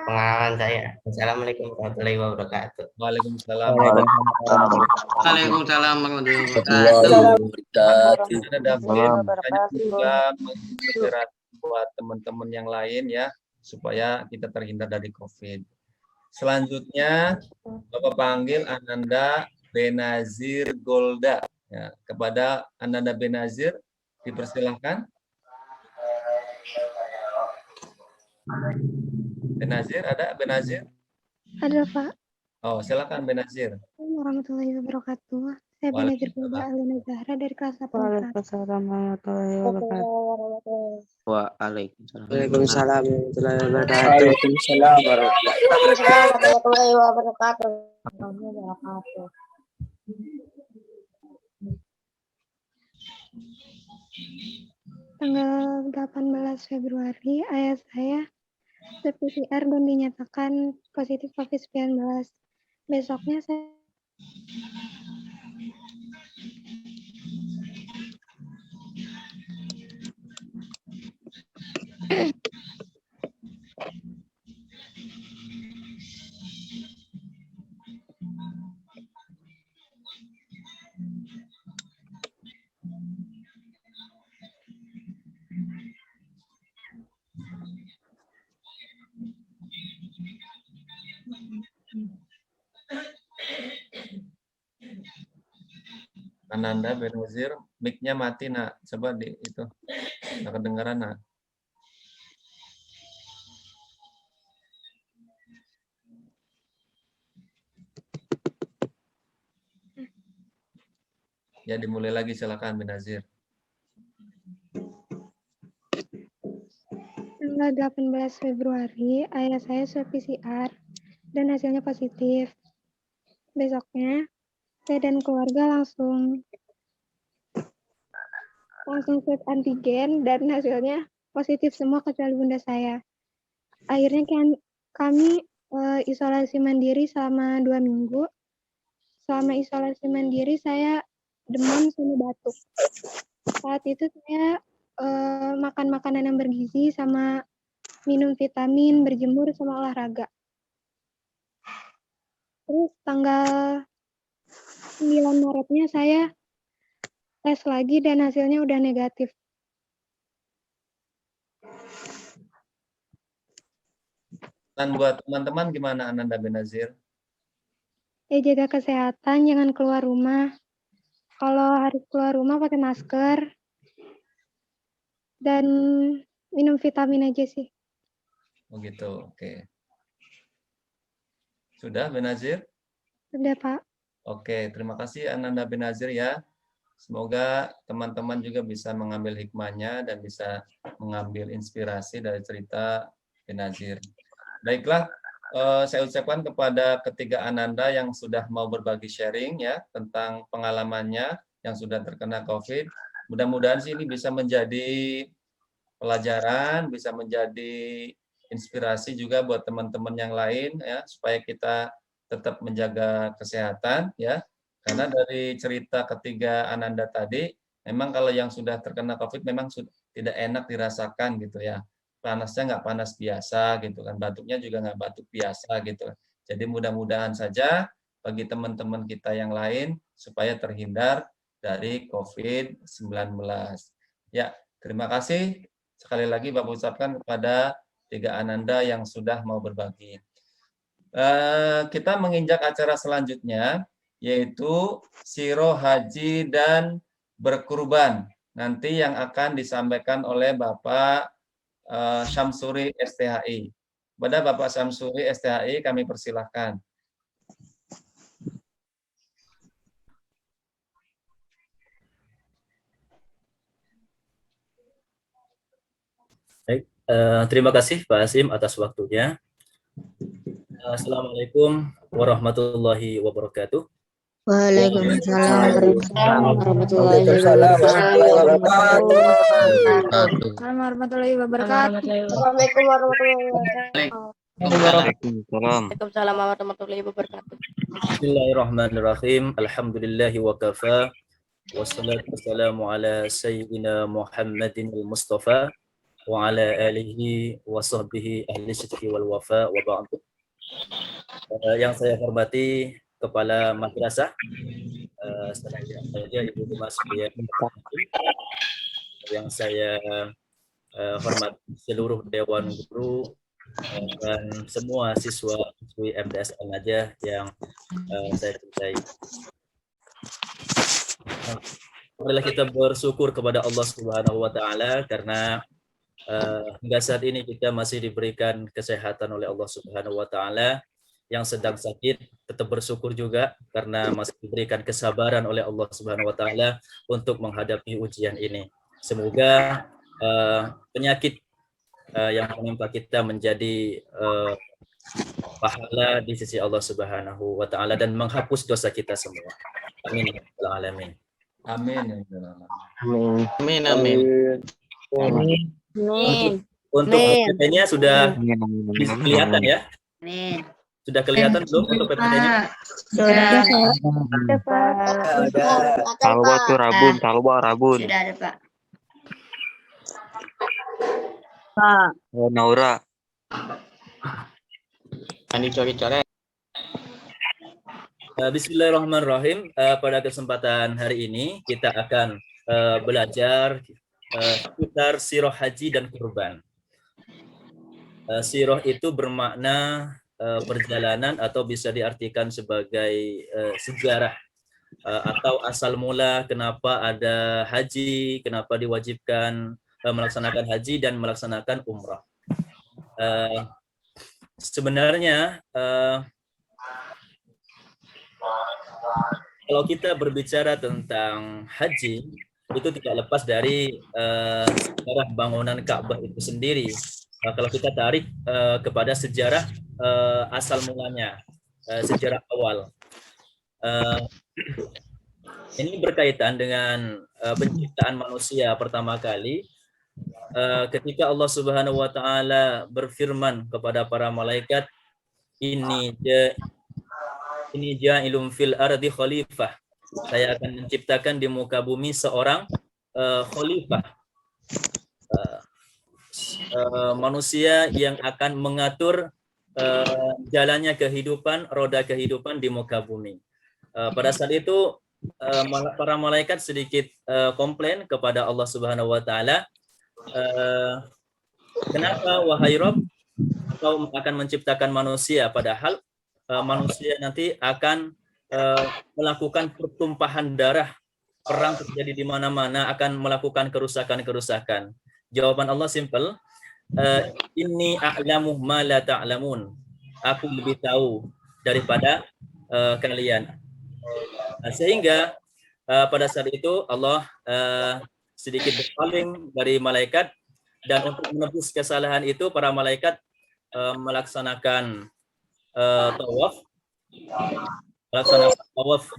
pengalaman saya. Assalamualaikum warahmatullahi wabarakatuh. Waalaikumsalam. Waalaikumsalam warahmatullahi wabarakatuh. Ada Davin, banyak juga menginspirasi buat teman-teman yang lain ya, supaya kita terhindar dari COVID. Selanjutnya, Bapak panggil Ananda Benazir Golda. Ya, kepada Ananda Benazir, dipersilahkan. Benazir, ada Benazir? Ada, Pak. Oh, silakan Benazir. Assalamualaikum warahmatullahi wabarakatuh. Saya Benazir Golda Alina Zahra dari kelas 8. Waalaikumsalam warahmatullahi wabarakatuh. Waalaikumsalam. Waalaikumsalam warahmatullahi wabarakatuh. Waalaikumsalam warahmatullahi wabarakatuh. Tanggal 18 Februari, ayah saya swab PCR dan dinyatakan positif COVID-19. Besoknya saya Ananda Benazir, mic-nya mati, Nak. Coba di itu. Nggak kedengaran, Nak. Ya, dimulai lagi, silakan Benazir. tanggal 18 Februari, ayah saya swab PCR dan hasilnya positif. Besoknya, saya dan keluarga langsung swab antigen dan hasilnya positif semua kecuali bunda saya. Akhirnya kami isolasi mandiri selama 2 minggu. Selama isolasi mandiri saya demam sama batuk. Saat itu saya makan makanan yang bergizi sama minum vitamin, berjemur sama olahraga. Terus tanggal 9 Maretnya saya tes lagi dan hasilnya udah negatif. Dan buat teman-teman gimana Ananda Benazir? Ya jaga kesehatan, jangan keluar rumah. Kalau harus keluar rumah pakai masker dan minum vitamin aja sih. Oh gitu, oke. Sudah Benazir? Sudah, Pak. Oke, terima kasih Ananda Benazir ya. Semoga teman-teman juga bisa mengambil hikmahnya dan bisa mengambil inspirasi dari cerita Benazir. Baiklah, saya ucapkan kepada ketiga Ananda yang sudah mau berbagi sharing ya tentang pengalamannya yang sudah terkena COVID. Mudah-mudahan sih ini bisa menjadi pelajaran, bisa menjadi inspirasi juga buat teman-teman yang lain ya supaya kita tetap menjaga kesehatan ya. Karena dari cerita ketiga Ananda tadi, memang kalau yang sudah terkena COVID memang tidak enak dirasakan gitu ya. Panasnya nggak panas biasa gitu kan, batuknya juga nggak batuk biasa gitu. Jadi mudah-mudahan saja bagi teman-teman kita yang lain supaya terhindar dari COVID-19. Ya, terima kasih sekali lagi Bapak ucapkan kepada tiga Ananda yang sudah mau berbagi. Kita menginjak acara selanjutnya, yaitu Siro Haji dan Berkurban. Nanti yang akan disampaikan oleh Bapak Syamsuri STHI. Kepada Bapak Syamsuri STHI kami persilahkan. Baik, terima kasih Pak Hasim atas waktunya. Assalamualaikum warahmatullahi wabarakatuh. Waalaikumsalam warahmatullahi wabarakatuh. Warahmatullahi wabarakatuh. Assalamualaikum warahmatullahi wabarakatuh. Waalaikumsalam warahmatullahi wabarakatuh. Bismillahirrahmanirrahim. Alhamdulillahi wa kafa. Wassalatu wassalamu ala sayyidina Muhammadin al-Mustafa wa ala alihi wa sahbihi ahli sidqi wal wafa wa ba'du. Yang saya hormati Kepala Madrasah, selanjutnya Ibu Dimas yang saya hormat seluruh Dewan Guru dan semua siswa-siswi MTS Al-Najah yang saya cintai. Marilah kita bersyukur kepada Allah Subhanahu wa taala karena hingga saat ini kita masih diberikan kesehatan oleh Allah Subhanahu wa taala. Yang sedang sakit tetap bersyukur juga karena masih diberikan kesabaran oleh Allah Subhanahu wa taala untuk menghadapi ujian ini. Semoga penyakit yang menimpa kita menjadi pahala di sisi Allah Subhanahu wa taala dan menghapus dosa kita semua. Amin ya rabbal alamin. Amin. Amin. Amin. Untuk PPT-nya sudah kelihatan ya? Amin. Sudah kelihatan belum untuk PPT-nya? Sudah. Talwa tuh Rabun. Sudah ada, Pak. Oh, Naura. Andi core-core. Bismillahirrahmanirrahim. Pada kesempatan hari ini kita akan belajar seputar sirah haji dan kurban. Sirah itu bermakna perjalanan atau bisa diartikan sebagai sejarah atau asal mula kenapa ada haji, kenapa diwajibkan melaksanakan haji dan melaksanakan umrah. Sebenarnya kalau kita berbicara tentang haji itu tidak lepas dari sejarah bangunan Ka'bah itu sendiri. Kalau kita tarik kepada sejarah asal mulanya, sejarah awal. Ini berkaitan dengan penciptaan manusia pertama kali. Ketika Allah Subhanahu wa taala berfirman kepada para malaikat, ini ja'ilun fil ardi khalifah. Saya akan menciptakan di muka bumi seorang khalifah. Manusia yang akan mengatur jalannya kehidupan, roda kehidupan di muka bumi. Pada saat itu para malaikat sedikit komplain kepada Allah Subhanahu wa taala, kenapa wahai Rabb kau akan menciptakan manusia padahal manusia nanti akan melakukan pertumpahan darah, perang terjadi di mana-mana, akan melakukan kerusakan-kerusakan. Jawaban Allah simple, inni a'lamu ma la ta'lamun. Aku lebih tahu daripada kalian. Sehingga pada saat itu Allah sedikit berpaling dari malaikat, dan untuk menebus kesalahan itu para malaikat melaksanakan tawaf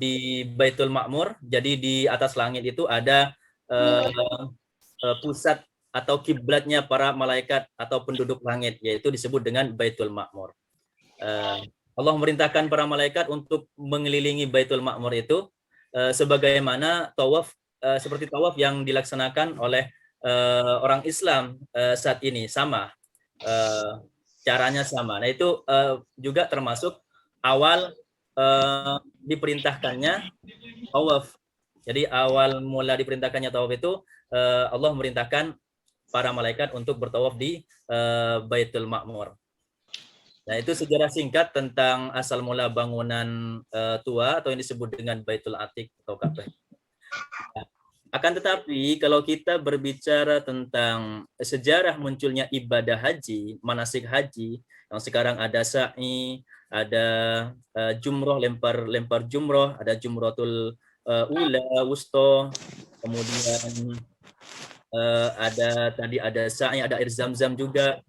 di Baitul Ma'mur. Jadi di atas langit itu ada pusat atau kiblatnya para malaikat atau penduduk langit, yaitu disebut dengan Baitul Ma'mur. Allah memerintahkan para malaikat untuk mengelilingi Baitul Ma'mur itu sebagaimana tawaf seperti tawaf yang dilaksanakan oleh orang Islam saat ini, sama caranya sama. Nah itu juga termasuk awal diperintahkannya tawaf. Jadi awal mula diperintahkannya tawaf itu Allah memerintahkan para malaikat untuk bertawaf di Baitul Ma'mur. Nah itu sejarah singkat tentang asal mula bangunan tua atau yang disebut dengan Baitul Atiq atau Ka'bah. Nah, akan tetapi kalau kita berbicara tentang sejarah munculnya ibadah haji, manasik haji, yang sekarang ada sa'i, ada jumroh, lempar jumroh, ada jumratul ula, wusto, kemudian ada sa'i, ada air zam-zam juga.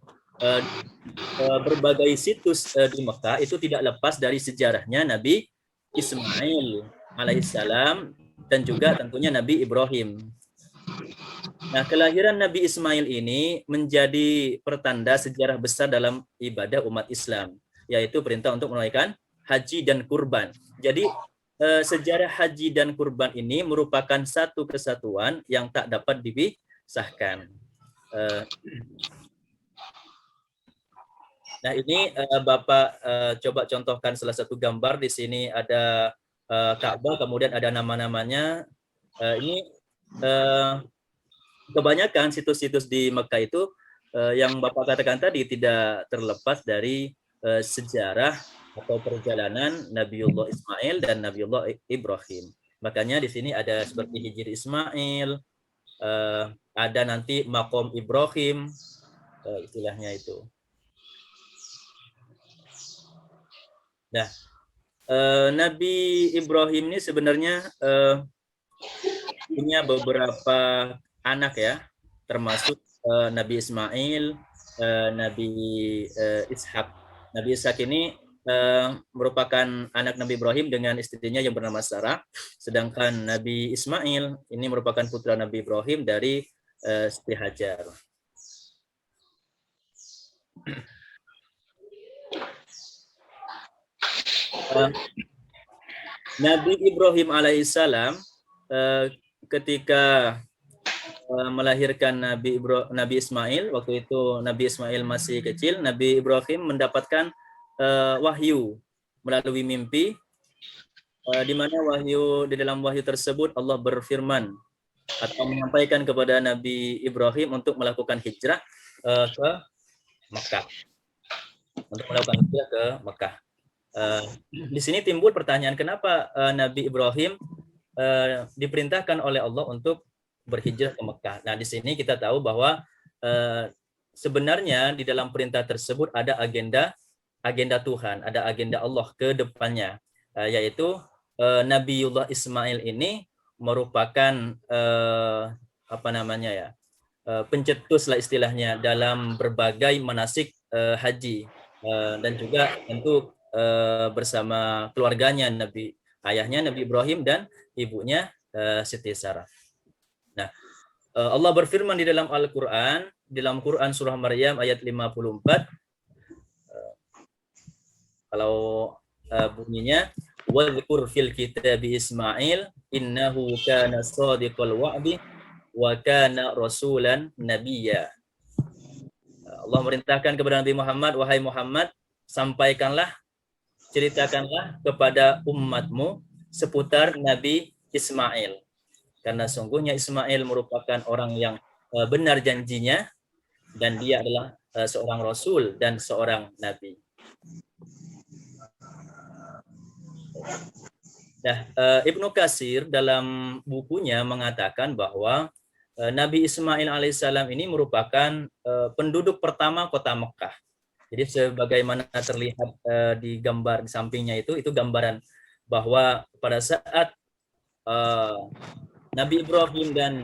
Berbagai situs di Mekah itu tidak lepas dari sejarahnya Nabi Ismail alaihissalam dan juga tentunya Nabi Ibrahim. Nah, kelahiran Nabi Ismail ini menjadi pertanda sejarah besar dalam ibadah umat Islam, yaitu perintah untuk menunaikan haji dan kurban. Jadi sejarah haji dan kurban ini merupakan satu kesatuan yang tak dapat dipisahkan. Nah ini Bapak coba contohkan salah satu gambar. Di sini ada Ka'bah, kemudian ada nama-namanya. Ini kebanyakan situs-situs di Mekah itu yang Bapak katakan tadi tidak terlepas dari sejarah atau perjalanan Nabiullah Ismail dan Nabiullah Ibrahim. Makanya di sini ada seperti Hijr Ismail, ada nanti Maqam Ibrahim, istilahnya itu. Nah, Nabi Ibrahim ini sebenarnya punya beberapa anak ya, termasuk Nabi Ismail, Nabi Ishak. Nabi Ishak ini merupakan anak Nabi Ibrahim dengan istrinya yang bernama Sarah, sedangkan Nabi Ismail ini merupakan putra Nabi Ibrahim dari Siti Hajar. Nabi Ibrahim alaihissalam ketika melahirkan Nabi Ismail, waktu itu Nabi Ismail masih kecil, Nabi Ibrahim mendapatkan wahyu melalui mimpi, di mana di dalam wahyu tersebut Allah berfirman atau menyampaikan kepada Nabi Ibrahim untuk melakukan hijrah ke Mekah, Di sini timbul pertanyaan, kenapa Nabi Ibrahim diperintahkan oleh Allah untuk berhijrah ke Mekah. Nah, di sini kita tahu bahwa sebenarnya di dalam perintah tersebut ada agenda Tuhan, ada agenda Allah ke depannya, yaitu Nabiullah Ismail ini merupakan pencetus lah istilahnya dalam berbagai manasik haji, dan juga tentu bersama keluarganya, ayahnya Nabi Ibrahim dan ibunya Siti Sarah. Nah, Allah berfirman di dalam Al-Quran, dalam Quran surah Maryam ayat 54, kalau bunyinya, "Wadhkur fil kitabi Ismail innahu kana shadiqal wa'di wa kana rasulan nabiyya." Allah merintahkan kepada Nabi Muhammad, wahai Muhammad, sampaikanlah, ceritakanlah kepada umatmu seputar Nabi Ismail. Karena sungguhnya Ismail merupakan orang yang benar janjinya, dan dia adalah seorang rasul dan seorang nabi. Nah, Ibnu Katsir dalam bukunya mengatakan bahwa Nabi Ismail alaihissalam ini merupakan penduduk pertama kota Mekah. Jadi sebagaimana terlihat di gambar di sampingnya itu gambaran bahwa pada saat Nabi Ibrahim dan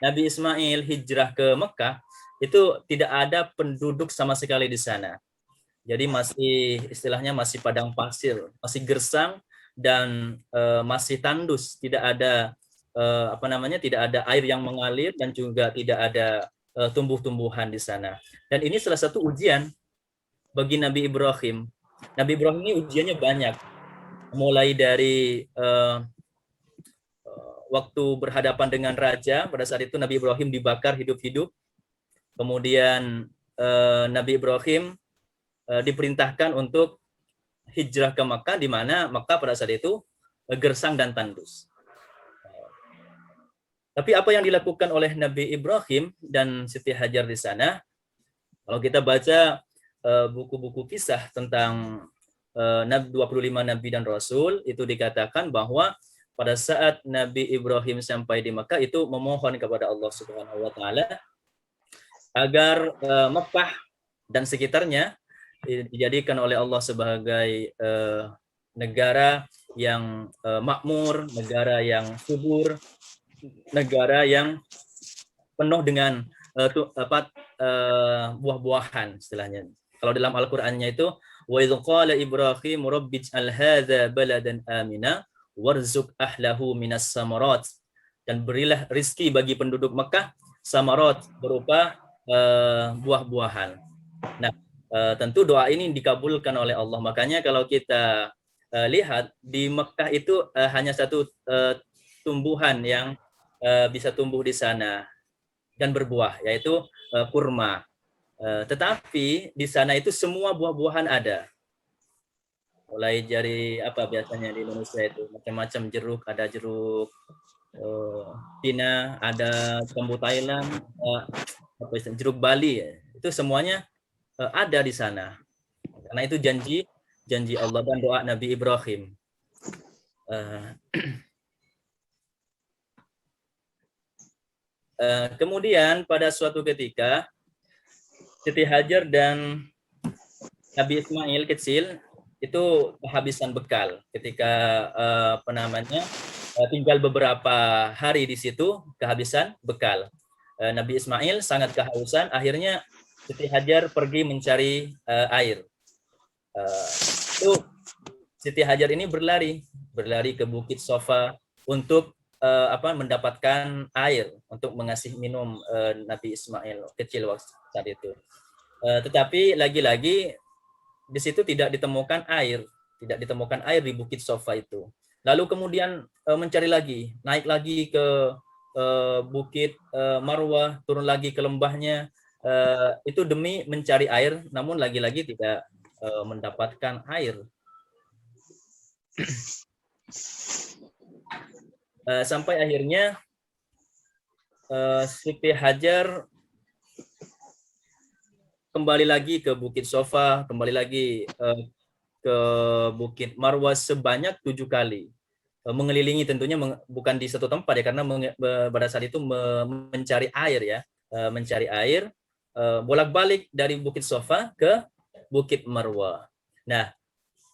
Nabi Ismail hijrah ke Mekah, itu tidak ada penduduk sama sekali di sana. Jadi istilahnya masih padang pasir, masih gersang, dan masih tandus, tidak ada tidak ada air yang mengalir, dan juga tidak ada tumbuh-tumbuhan di sana. Dan ini salah satu ujian bagi Nabi Ibrahim. Nabi Ibrahim ini ujiannya banyak, mulai dari waktu berhadapan dengan raja. Pada saat itu Nabi Ibrahim dibakar hidup-hidup. Kemudian Nabi Ibrahim diperintahkan untuk hijrah ke Makkah, di mana Makkah pada saat itu gersang dan tandus. Tapi apa yang dilakukan oleh Nabi Ibrahim dan Siti Hajar di sana, kalau kita baca buku-buku kisah tentang 25 Nabi dan Rasul, itu dikatakan bahwa pada saat Nabi Ibrahim sampai di Makkah itu memohon kepada Allah Subhanahu wa taala agar Makkah dan sekitarnya dijadikan oleh Allah sebagai negara yang makmur, negara yang subur, negara yang penuh dengan buah-buahan istilahnya. Kalau dalam Al-Qur'annya itu, wa idz qala Ibrahim rabbij'al hadza baladan amina warzuq ahlahu minas samarat, dan berilah rizki bagi penduduk Mekah samarat berupa buah-buahan. Nah, tentu doa ini dikabulkan oleh Allah. Makanya kalau kita lihat di Mekah itu hanya satu tumbuhan yang bisa tumbuh di sana dan berbuah, yaitu kurma. Tetapi di sana itu semua buah-buahan ada. Mulai dari biasanya di Indonesia itu macam-macam jeruk, ada jeruk, Cina, ada jambu Thailand, jeruk Bali, itu semuanya ada di sana. Karena itu janji Allah dan doa Nabi Ibrahim. Kemudian pada suatu ketika Siti Hajar dan Nabi Ismail kecil itu kehabisan bekal ketika tinggal beberapa hari di situ, kehabisan bekal. Nabi Ismail sangat kehausan, akhirnya Siti Hajar pergi mencari air. Itu Siti Hajar ini berlari ke Bukit Sofa untuk mendapatkan air untuk mengasih minum Nabi Ismail kecil waktu saat itu. Tetapi lagi-lagi di situ tidak ditemukan air di Bukit Sofa itu. Lalu kemudian mencari lagi, naik lagi ke Bukit Marwah, turun lagi ke lembahnya, itu demi mencari air, namun lagi-lagi tidak mendapatkan air. Sampai akhirnya Siti Hajar kembali lagi ke Bukit Sofa, kembali lagi ke Bukit Marwah sebanyak 7 kali. Mengelilingi tentunya bukan di satu tempat ya, karena pada saat itu mencari air ya, bolak-balik dari Bukit Sofa ke Bukit Marwah. Nah,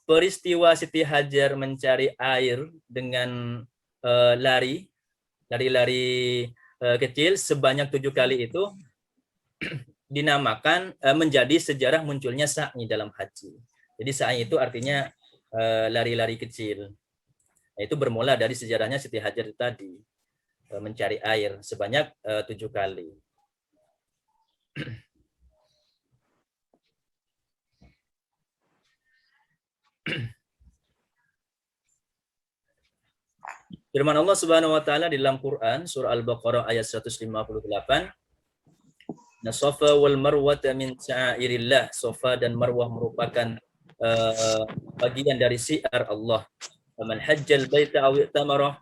peristiwa Siti Hajar mencari air dengan lari kecil sebanyak 7 kali itu dinamakan menjadi sejarah munculnya sa'i dalam haji. Jadi sa'i itu artinya lari-lari kecil. Nah, itu bermula dari sejarahnya Siti Hajar tadi, mencari air sebanyak 7 kali. Firman Allah Subhanahu wa taala di dalam Quran surah Al-Baqarah ayat 158, "Nah, Safa wal Marwah min sya'airillah." Safa dan Marwah merupakan bagian dari syiar Allah. "Man hajjal baita aw i'tamara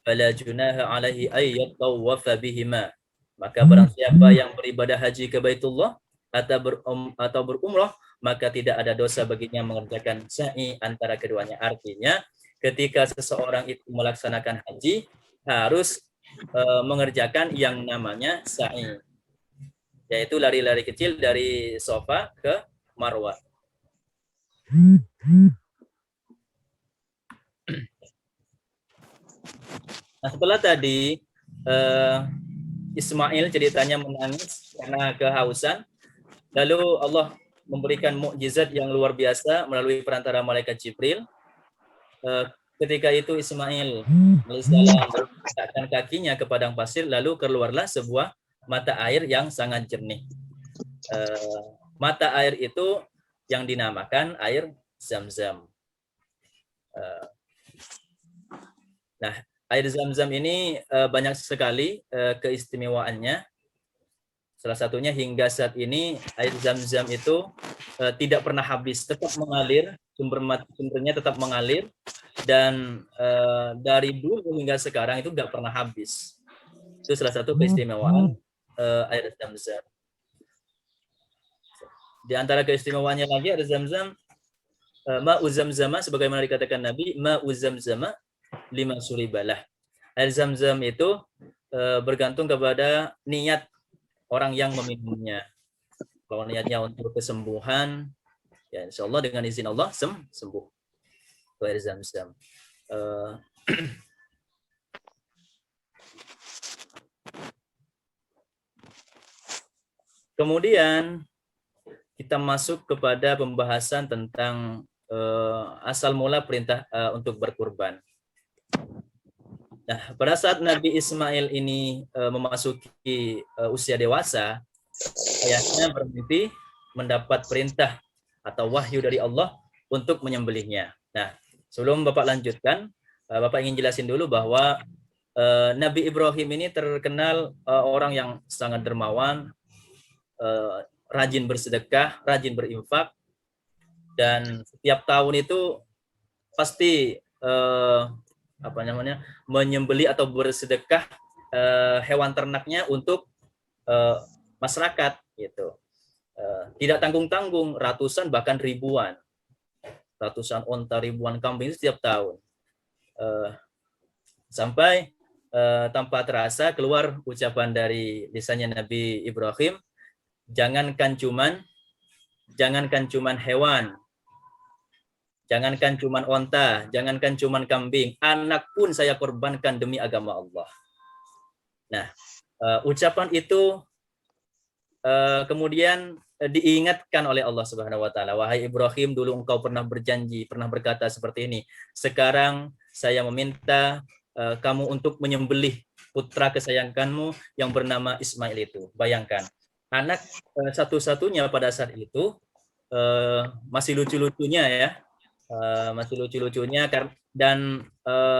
fala junaha 'alaihi ay yatawwafa bihima." Maka barang siapa yang beribadah haji ke Baitullah atau berumrah, maka tidak ada dosa baginya mengerjakan sa'i antara keduanya. Artinya ketika seseorang itu melaksanakan haji harus mengerjakan yang namanya sa'i, yaitu lari-lari kecil dari Safa ke Marwah. Nah, setelah tadi Ismail ceritanya menangis karena kehausan, lalu Allah memberikan mukjizat yang luar biasa melalui perantara malaikat Jibril. Ketika itu Ismail alaihissalam meletakkan kakinya ke padang pasir, lalu keluarlah sebuah mata air yang sangat jernih. Mata air itu yang dinamakan air Zam-Zam. Nah, air Zam-Zam ini banyak sekali keistimewaannya. Salah satunya hingga saat ini air Zam-Zam itu tidak pernah habis, tetap mengalir, sumbernya tetap mengalir, dan dari dulu hingga sekarang itu tidak pernah habis. Itu salah satu keistimewaan air Zam-Zam. Di antara keistimewaannya lagi air Zam-Zam, ma'u Zam-Zama, sebagaimana dikatakan Nabi, ma'u Zam-Zama lima suribalah. Air Zam-Zam itu bergantung kepada niat orang yang meminumnya. Kalau niatnya untuk kesembuhan, ya insya Allah dengan izin Allah sembuh. Itu air Zam-Zam. Kemudian kita masuk kepada pembahasan tentang asal mula perintah untuk berkurban. Nah, pada saat Nabi Ismail ini memasuki usia dewasa, ayahnya bermimpi mendapat perintah atau wahyu dari Allah untuk menyembelihnya. Nah, sebelum Bapak lanjutkan, Bapak ingin jelasin dulu bahwa Nabi Ibrahim ini terkenal orang yang sangat dermawan, rajin bersedekah, rajin berinfak, dan setiap tahun itu pasti menyembeli atau bersedekah hewan ternaknya untuk masyarakat gitu. Tidak tanggung-tanggung, ratusan bahkan ribuan. Ratusan onta, ribuan kambing itu setiap tahun. Sampai tanpa terasa keluar ucapan dari lisannya Nabi Ibrahim, jangankan cuman hewan, jangankan cuman onta, jangankan cuman kambing, anak pun saya korbankan demi agama Allah. Nah, ucapan itu kemudian diingatkan oleh Allah Subhanahu wa taala, wahai Ibrahim, dulu engkau pernah berjanji, pernah berkata seperti ini. Sekarang saya meminta kamu untuk menyembelih putra kesayanganmu yang bernama Ismail itu. Bayangkan, anak satu-satunya pada saat itu masih lucu-lucunya ya. Masih lucu-lucunya dan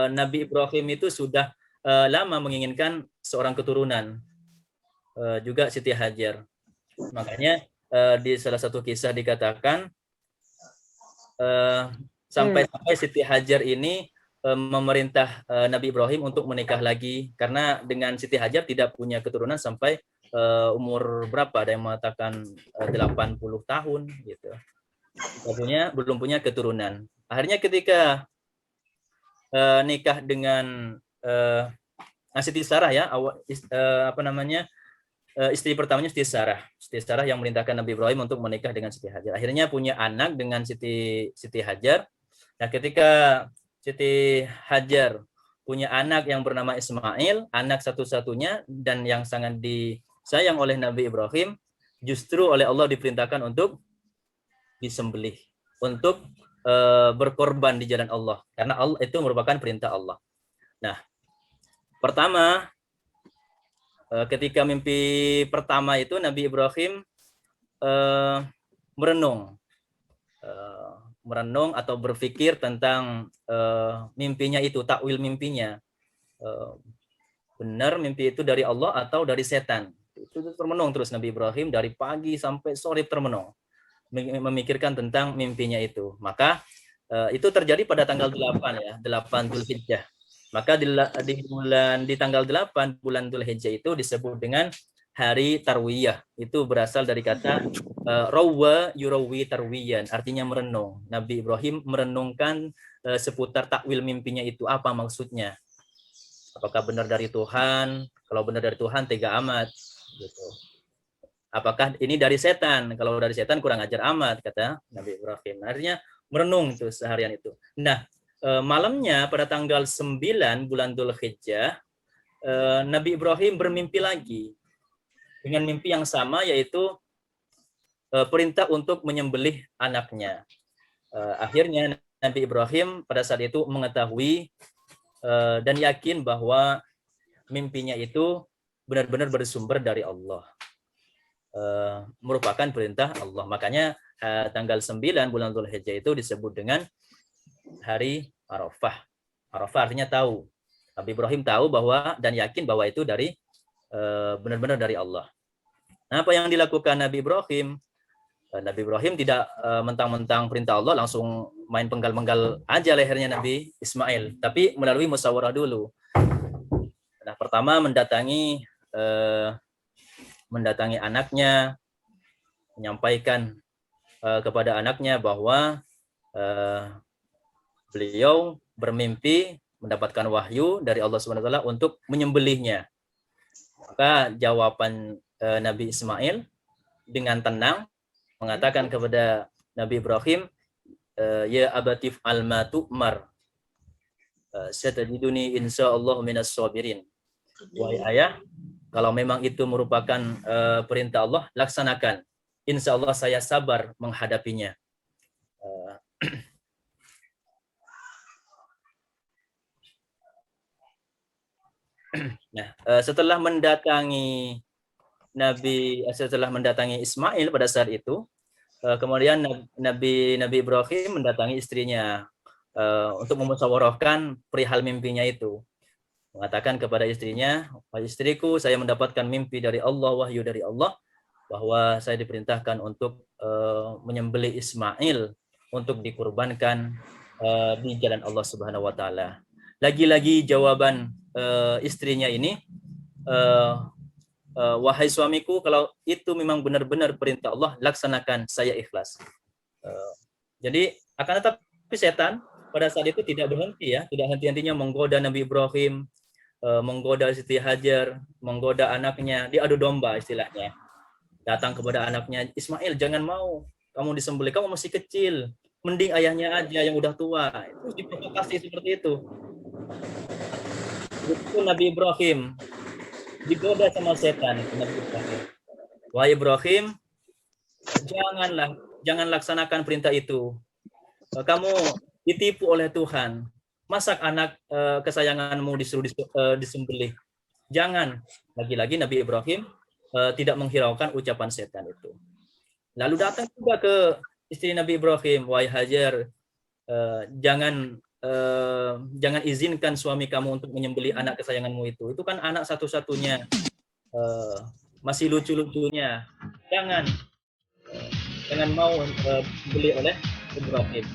Nabi Ibrahim itu sudah lama menginginkan seorang keturunan, juga Siti Hajar. Makanya di salah satu kisah dikatakan sampai Siti Hajar ini memerintah Nabi Ibrahim untuk menikah lagi, karena dengan Siti Hajar tidak punya keturunan sampai umur berapa, ada yang mengatakan 80 tahun gitu. Belum punya keturunan. Akhirnya ketika nikah dengan Siti Sarah ya, istri pertamanya Siti Sarah yang memerintahkan Nabi Ibrahim untuk menikah dengan Siti Hajar. Akhirnya punya anak dengan Siti Hajar. Nah, ketika Siti Hajar punya anak yang bernama Ismail, anak satu-satunya dan yang sangat disayang oleh Nabi Ibrahim, justru oleh Allah diperintahkan untuk disembelih, untuk berkorban di jalan Allah, karena Allah itu merupakan perintah Allah. Nah, pertama, ketika mimpi pertama itu Nabi Ibrahim merenung atau berpikir tentang mimpinya itu, takwil mimpinya. Benar mimpi itu dari Allah atau dari setan? Itu termenung terus Nabi Ibrahim dari pagi sampai sore termenung, memikirkan tentang mimpinya itu. Maka itu terjadi pada tanggal 8 ya, 8 Dzulhijjah. Maka di tanggal 8 bulan Dzulhijjah itu disebut dengan hari Tarwiyah. Itu berasal dari kata rawwa yurawi tarwiyan, artinya merenung. Nabi Ibrahim merenungkan seputar takwil mimpinya itu, apa maksudnya? Apakah benar dari Tuhan? Kalau benar dari Tuhan tega amat gitu. Apakah ini dari setan? Kalau dari setan kurang ajar amat, kata Nabi Ibrahim. Akhirnya merenung tuh seharian itu. Nah, malamnya pada tanggal 9 bulan Dzulhijjah, Nabi Ibrahim bermimpi lagi dengan mimpi yang sama, yaitu perintah untuk menyembelih anaknya. Akhirnya Nabi Ibrahim pada saat itu mengetahui dan yakin bahwa mimpinya itu benar-benar bersumber dari Allah, merupakan perintah Allah. Makanya tanggal 9 bulan Dzulhijjah itu disebut dengan hari Arafah. Arafah artinya tahu. Nabi Ibrahim tahu bahwa dan yakin bahwa itu dari benar-benar dari Allah. Nah, apa yang dilakukan Nabi Ibrahim? Nabi Ibrahim tidak mentang-mentang perintah Allah langsung main penggal-penggal aja lehernya Nabi Ismail, tapi melalui musyawarah dulu. Nah, pertama mendatangi anaknya, menyampaikan kepada anaknya bahwa beliau bermimpi mendapatkan wahyu dari Allah Subhanahu wa taala untuk menyembelihnya. Maka jawaban Nabi Ismail dengan tenang mengatakan kepada Nabi Ibrahim, ya abatif alma tu'mar, satajiduni insyaallah minas sabirin. Wahai ayah, kalau memang itu merupakan perintah Allah, laksanakan. Insya Allah saya sabar menghadapinya. Nah, setelah mendatangi Ismail pada saat itu, kemudian Nabi Ibrahim mendatangi istrinya untuk memusyawarahkan perihal mimpinya itu. Mengatakan kepada istrinya, wahai istriku, saya mendapatkan mimpi dari Allah, wahyu dari Allah, bahwa saya diperintahkan untuk menyembelih Ismail untuk dikurbankan di jalan Allah Subhanahu wa taala. lagi-lagi jawaban istrinya ini, wahai suamiku, kalau itu memang benar-benar perintah Allah, laksanakan, saya ikhlas. Jadi akan tetapi setan pada saat itu tidak berhenti ya, tidak henti-hentinya menggoda Nabi Ibrahim, menggoda Siti Hajar, menggoda anaknya, diadu domba istilahnya. Datang kepada anaknya, Ismail, jangan mau kamu disembelih, kamu masih kecil, mending ayahnya aja yang udah tua. Itu diprovokasi seperti itu. Itu Nabi Ibrahim digoda sama setan. Nabi Ibrahim, wahai Ibrahim, jangan laksanakan perintah itu. Kamu ditipu oleh Tuhan. Masak anak kesayanganmu disuruh disembelih. Jangan. Lagi-lagi Nabi Ibrahim tidak menghiraukan ucapan setan itu. Lalu datang juga ke istri Nabi Ibrahim, wahai Hajar, jangan izinkan suami kamu untuk menyembelih anak kesayanganmu itu. Itu kan anak satu-satunya, masih lucu-lucunya. Jangan mau beli oleh Ibrahim.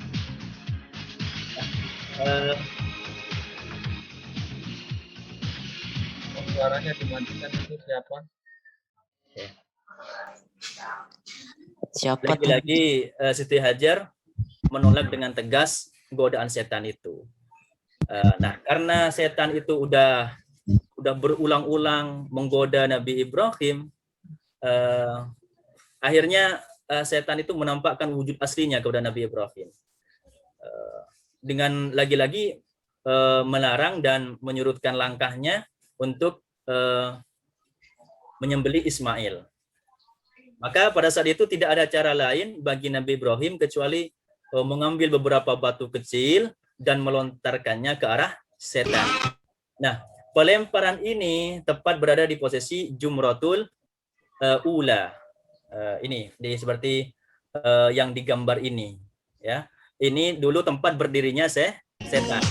Suaranya dimatikan itu siapa? Siapa Lagi-lagi Siti Hajar menolak dengan tegas godaan setan itu. Nah, karena setan itu udah berulang-ulang menggoda Nabi Ibrahim, akhirnya setan itu menampakkan wujud aslinya kepada Nabi Ibrahim. Dengan lagi-lagi melarang dan menyurutkan langkahnya untuk menyembelih Ismail. Maka pada saat itu tidak ada cara lain bagi Nabi Ibrahim kecuali mengambil beberapa batu kecil dan melontarkannya ke arah setan. Nah, pelemparan ini tepat berada di posisi Jumratul Ula. Ini seperti yang digambar ini, ya. Ini dulu tempat berdirinya setan.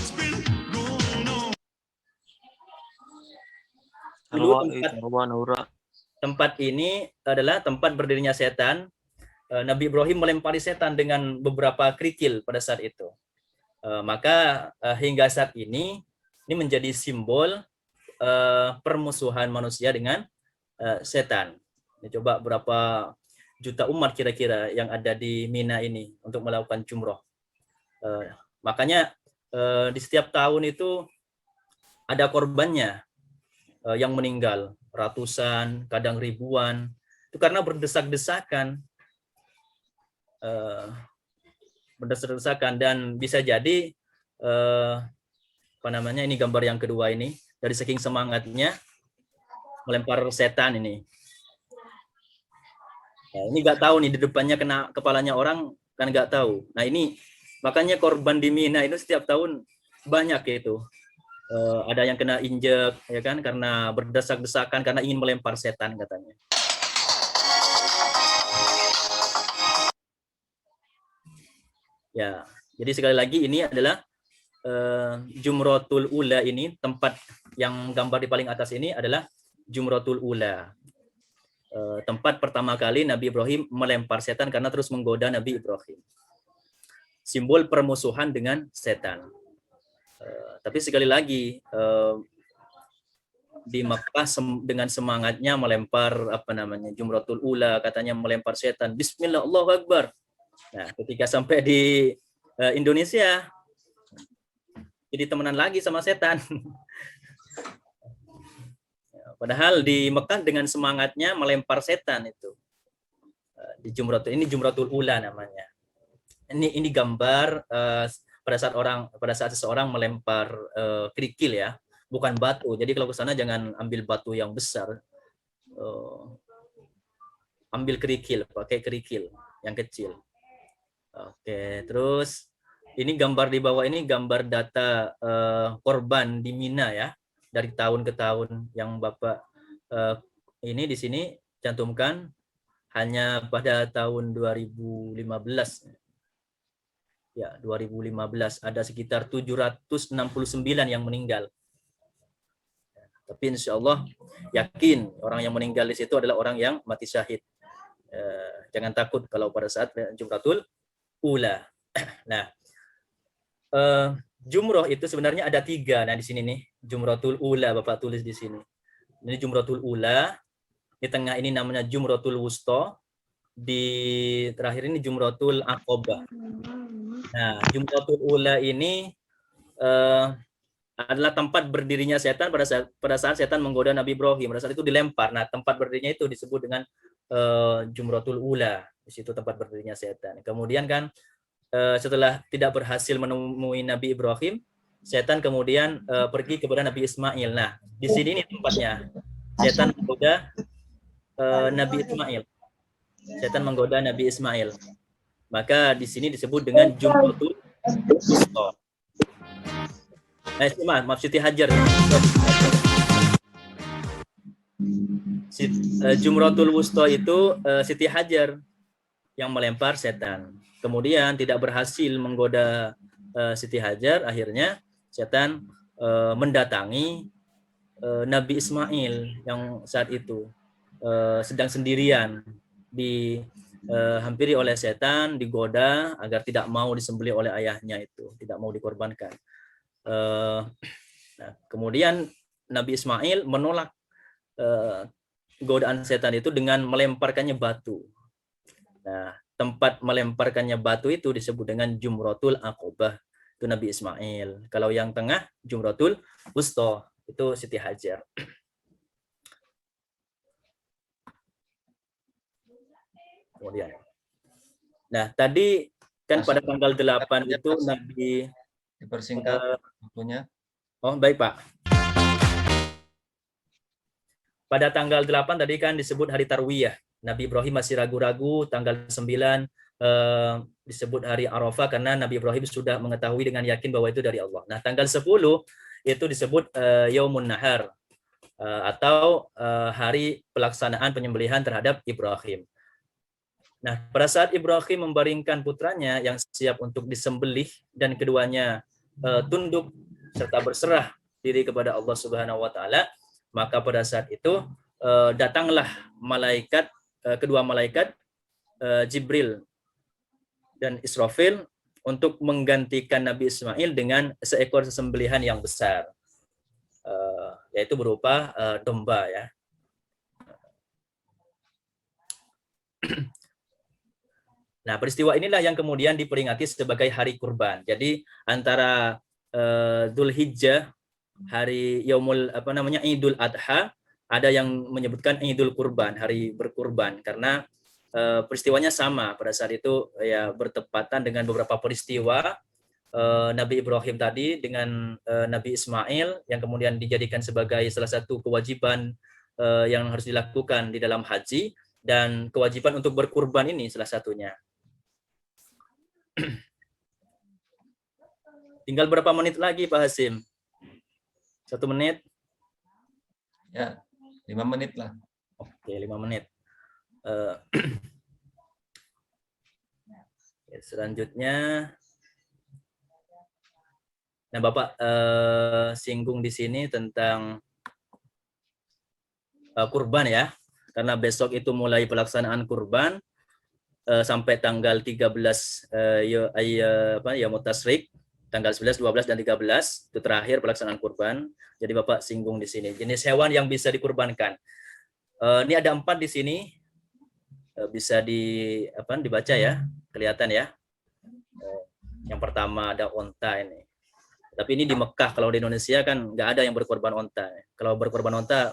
Dulu tempat ini adalah tempat berdirinya setan. Nabi Ibrahim melempari setan dengan beberapa kerikil pada saat itu. Maka hingga saat ini menjadi simbol permusuhan manusia dengan setan. Ini coba berapa juta umat kira-kira yang ada di Mina ini untuk melakukan jumroh. Makanya di setiap tahun itu ada korbannya yang meninggal, ratusan, kadang ribuan. Itu karena berdesak-desakan. Dan bisa jadi ini gambar yang kedua ini, dari saking semangatnya melempar setan ini. Nah, ini nggak tahu nih di depannya kena kepalanya orang, kan nggak tahu. Nah ini makanya korban di Mina itu setiap tahun banyak itu. Ada yang kena injek, ya kan, karena berdesak-desakan karena ingin melempar setan katanya. Ya, jadi sekali lagi ini adalah Jumratul Ula ini, tempat yang gambar di paling atas ini adalah Jumratul Ula. Tempat pertama kali Nabi Ibrahim melempar setan karena terus menggoda Nabi Ibrahim. Simbol permusuhan dengan setan. Tapi sekali lagi di Makkah dengan semangatnya melempar Jumratul Ula, katanya melempar setan. Bismillah, Allahu Akbar. Nah, ketika sampai di Indonesia jadi temenan lagi sama setan. Padahal di Mekah dengan semangatnya melempar setan itu. Di Jumratul Ula namanya. Ini gambar pada saat seseorang melempar kerikil ya, bukan batu. Jadi kalau ke sana jangan ambil batu yang besar. Ambil kerikil, pakai kerikil yang kecil. Oke, terus ini gambar di bawah ini gambar data korban di Mina ya, dari tahun ke tahun yang Bapak ini di sini cantumkan hanya pada tahun 2015. Ya, 2015 ada sekitar 769 yang meninggal. Tapi insya Allah yakin orang yang meninggal di situ adalah orang yang mati syahid. Jangan takut kalau pada saat Jumratul Ula. Nah, Jumroh itu sebenarnya ada 3. Nah di sini nih Jumratul Ula, Bapak tulis di sini. Ini Jumratul Ula. Di tengah ini namanya Jumratul Wusta. Di terakhir ini Jumratul Aqobah. Nah Jumratul Ula ini adalah tempat berdirinya setan pada saat setan menggoda Nabi Ibrahim. Pada saat itu dilempar. Nah tempat berdirinya itu disebut dengan Jumratul Ula. Di situ tempat berdirinya setan. Kemudian kan setelah tidak berhasil menemui Nabi Ibrahim, setan kemudian pergi kepada Nabi Ismail. Nah, di sini nih tempatnya. Setan menggoda Nabi Ismail. Setan menggoda Nabi Ismail. Maka di sini disebut dengan Jumratul Wusta. Maaf, Siti Hajar. Jumratul Wusta itu Siti Hajar yang melempar setan. Kemudian tidak berhasil menggoda Siti Hajar, akhirnya setan mendatangi Nabi Ismail yang saat itu sedang sendirian, dihampiri oleh setan, digoda agar tidak mau disembelih oleh ayahnya itu, tidak mau dikorbankan. Nah, kemudian Nabi Ismail menolak godaan setan itu dengan melemparkannya batu. Nah, tempat melemparkannya batu itu disebut dengan Jumratul Aqobah, itu Nabi Ismail. Kalau yang tengah Jumratul Wusta, itu Siti Hajar. Kemudian, nah tadi kan pada tanggal 8 itu Nabi dipersingkat waktunya. Oh baik Pak. Pada tanggal 8 tadi kan disebut hari Tarwiyah. Nabi Ibrahim masih ragu-ragu. Tanggal 9 disebut hari Arafah karena Nabi Ibrahim sudah mengetahui dengan yakin bahwa itu dari Allah. Nah, tanggal 10 itu disebut Yaumun Nahar atau hari pelaksanaan penyembelihan terhadap Ibrahim. Nah, pada saat Ibrahim membaringkan putranya yang siap untuk disembelih dan keduanya tunduk serta berserah diri kepada Allah Subhanahu wa taala, maka pada saat itu datanglah kedua malaikat Jibril dan Israfil untuk menggantikan Nabi Ismail dengan seekor sesembelihan yang besar, yaitu berupa domba ya. Nah, peristiwa inilah yang kemudian diperingati sebagai hari kurban. Jadi antara Dzulhijjah, hari Idul Adha, ada yang menyebutkan Idul Kurban, hari berkurban, karena peristiwanya sama pada saat itu ya, bertepatan dengan beberapa peristiwa Nabi Ibrahim tadi dengan Nabi Ismail yang kemudian dijadikan sebagai salah satu kewajiban yang harus dilakukan di dalam haji, dan kewajiban untuk berkurban ini salah satunya. Tinggal berapa menit lagi Pak Hasim? 1 menit? Ya, 5 menit lah. Oke, 5 menit. Selanjutnya, nah Bapak singgung di sini tentang kurban ya, karena besok itu mulai pelaksanaan kurban sampai tanggal 13 Yaumut Tasyrik, tanggal 11, 12 dan 13 itu terakhir pelaksanaan kurban. Jadi Bapak singgung di sini jenis hewan yang bisa dikurbankan. Ini ada 4 di sini. Bisa dibaca ya, kelihatan ya. Yang pertama ada onta ini. Tapi ini di Mekah, kalau di Indonesia kan nggak ada yang berkorban onta. Kalau berkorban onta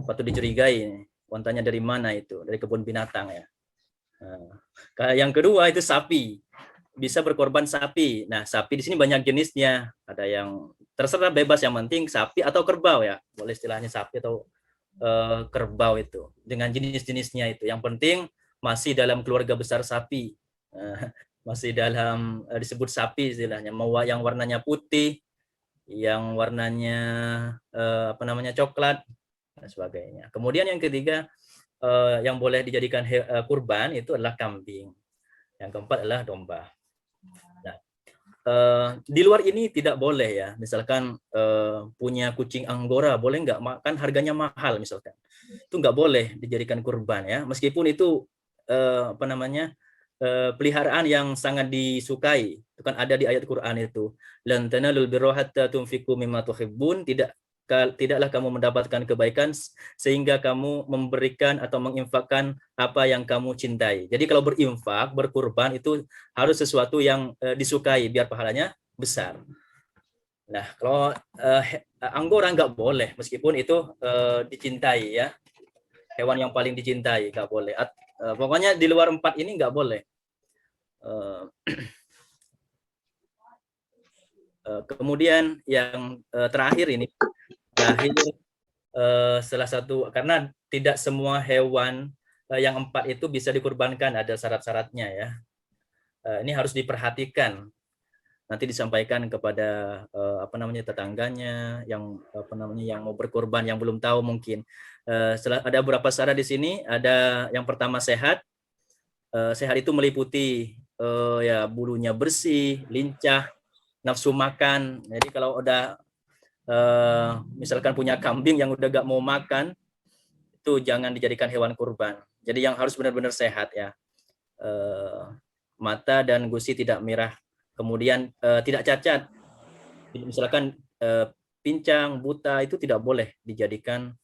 patut dicurigai. Ontanya dari mana itu? Dari kebun binatang ya. Nah, yang kedua itu sapi. Bisa berkorban sapi. Nah, sapi di sini banyak jenisnya. Ada yang terserah bebas, yang penting sapi atau kerbau ya. Boleh istilahnya sapi atau kerbau itu. Dengan jenis-jenisnya itu. Yang penting masih dalam keluarga besar sapi. Masih dalam disebut sapi istilahnya. Mau yang warnanya putih, yang warnanya coklat dan sebagainya. Kemudian yang ketiga yang boleh dijadikan kurban itu adalah kambing. Yang keempat adalah domba. Nah, di luar ini tidak boleh ya. Misalkan punya kucing Anggora, boleh nggak? Kan harganya mahal misalkan. Itu nggak boleh dijadikan kurban ya. Meskipun itu peliharaan yang sangat disukai. Itu kan ada di ayat Quran itu. Lan tanalul birra hatta tunfiqu mimma tuhibbun. Tidaklah kamu mendapatkan kebaikan sehingga kamu memberikan atau menginfakkan apa yang kamu cintai. Jadi kalau berinfak, berkurban itu harus sesuatu yang disukai biar pahalanya besar. Nah, kalau anggora nggak boleh meskipun itu dicintai ya. Hewan yang paling dicintai nggak boleh. Pokoknya di luar 4 ini nggak boleh. Kemudian yang terakhir ini salah satu, karena tidak semua hewan yang 4 itu bisa dikurbankan, ada syarat-syaratnya ya. Ini harus diperhatikan. Nanti disampaikan kepada tetangganya yang yang mau berkorban yang belum tahu mungkin. Ada beberapa syarat di sini. Ada yang pertama sehat. Sehat itu meliputi ya bulunya bersih, lincah, nafsu makan. Jadi kalau udah misalkan punya kambing yang udah gak mau makan, itu jangan dijadikan hewan kurban. Jadi yang harus benar-benar sehat ya. Mata dan gusi tidak merah. Kemudian tidak cacat. Misalkan pincang, buta itu tidak boleh dijadikan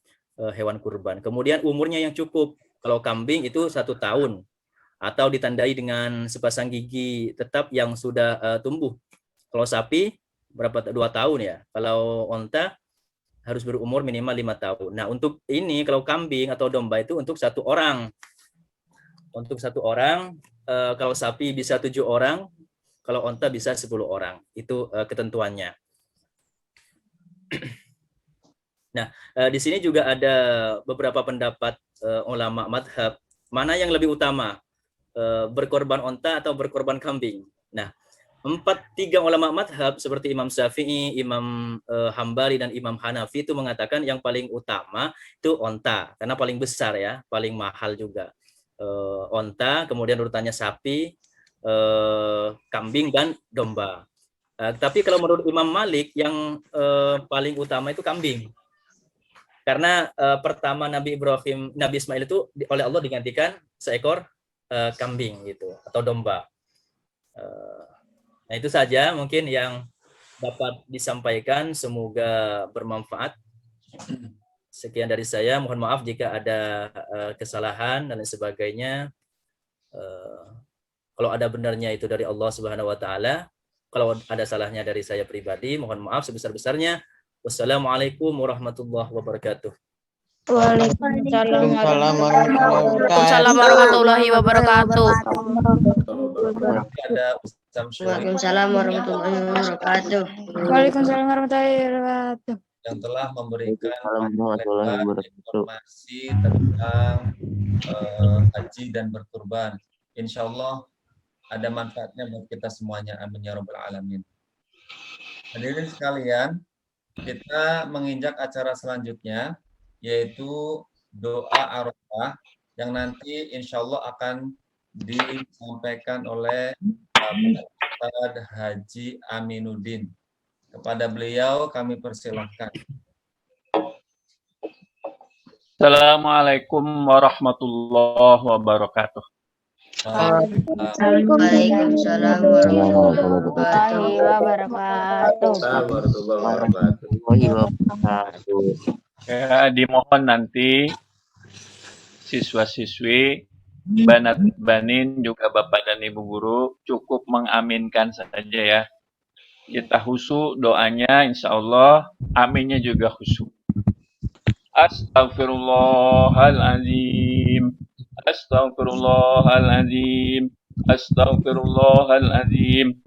hewan kurban. Kemudian umurnya yang cukup. Kalau kambing itu 1 tahun atau ditandai dengan sepasang gigi tetap yang sudah tumbuh. Kalau sapi berapa 2 tahun ya. Kalau onta harus berumur minimal 5 tahun. Nah, untuk ini kalau kambing atau domba itu untuk 1 orang. Untuk 1 orang, kalau sapi bisa 7 orang, kalau onta bisa 10 orang. Itu ketentuannya. Nah, di sini juga ada beberapa pendapat ulama madhab. Mana yang lebih utama? Berkorban onta atau berkorban kambing? Nah, 3 ulama madhab seperti Imam Syafi'i, Imam Hambali, dan Imam Hanafi itu mengatakan yang paling utama itu onta. Karena paling besar ya, paling mahal juga. Onta, kemudian urutannya sapi, kambing, dan domba. Tapi kalau menurut Imam Malik yang paling utama itu kambing. Karena pertama Nabi Ismail itu oleh Allah digantikan seekor kambing gitu atau domba. Nah, itu saja mungkin yang dapat disampaikan, semoga bermanfaat. Sekian dari saya, mohon maaf jika ada kesalahan dan lain sebagainya. Kalau ada benarnya itu dari Allah Subhanahu wa taala. Kalau ada salahnya dari saya pribadi, mohon maaf sebesar-besarnya. Wassalamualaikum warahmatullahi wabarakatuh. Waalaikumsalam warahmatullahi wabarakatuh. Waalaikumsalam warahmatullahi wabarakatuh. Waalaikumsalam warahmatullahi wabarakatuh. Yang telah memberikan informasi tentang haji dan berkurban. Insya Allah ada manfaatnya buat kita semuanya. Amin ya rabbal alamin. Hadirin sekalian, kita menginjak acara selanjutnya, yaitu doa Arafah yang nanti insya Allah akan disampaikan oleh Ustaz Haji Aminuddin. Kepada beliau kami persilahkan. Assalamualaikum warahmatullahi wabarakatuh. Waalaikumsalam warahmatullahi wabarakatuh. Ya, dimohon nanti siswa-siswi, banat banin, juga bapak dan ibu guru cukup mengaminkan saja ya. Kita khusyuk doanya, insya Allah aminnya juga khusyuk. Astaghfirullahaladzim. Astaghfirullahaladzim. Astaghfirullahaladzim.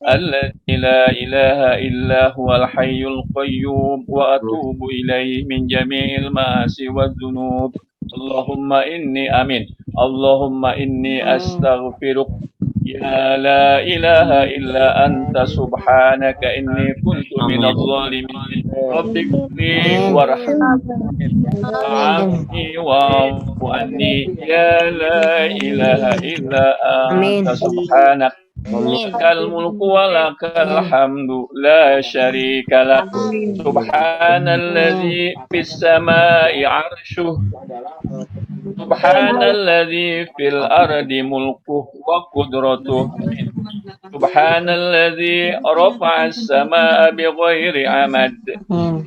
Alladzi la ilaha illa huwal hayyul qayyum wa atubu ilaihi min jami'il ma'asi wadh-dhunub. Allahumma inni amin. Allahumma inni astaghfiruk. Ya la ilaha illa anta subhanaka inni kuntu minadh dhalimin. Rabbighfirli warhamni wa'fu anni. Ya la ilaha illa anta subhanaka Lakal mulku wa lakal hamdu la syarika lak. Subhanalladzi fis samai 'arshuh. Subhanalladzi fil ardi mulkuh wa qudratuh. Subhanalladzi rafa'as samaa bighairi 'amad.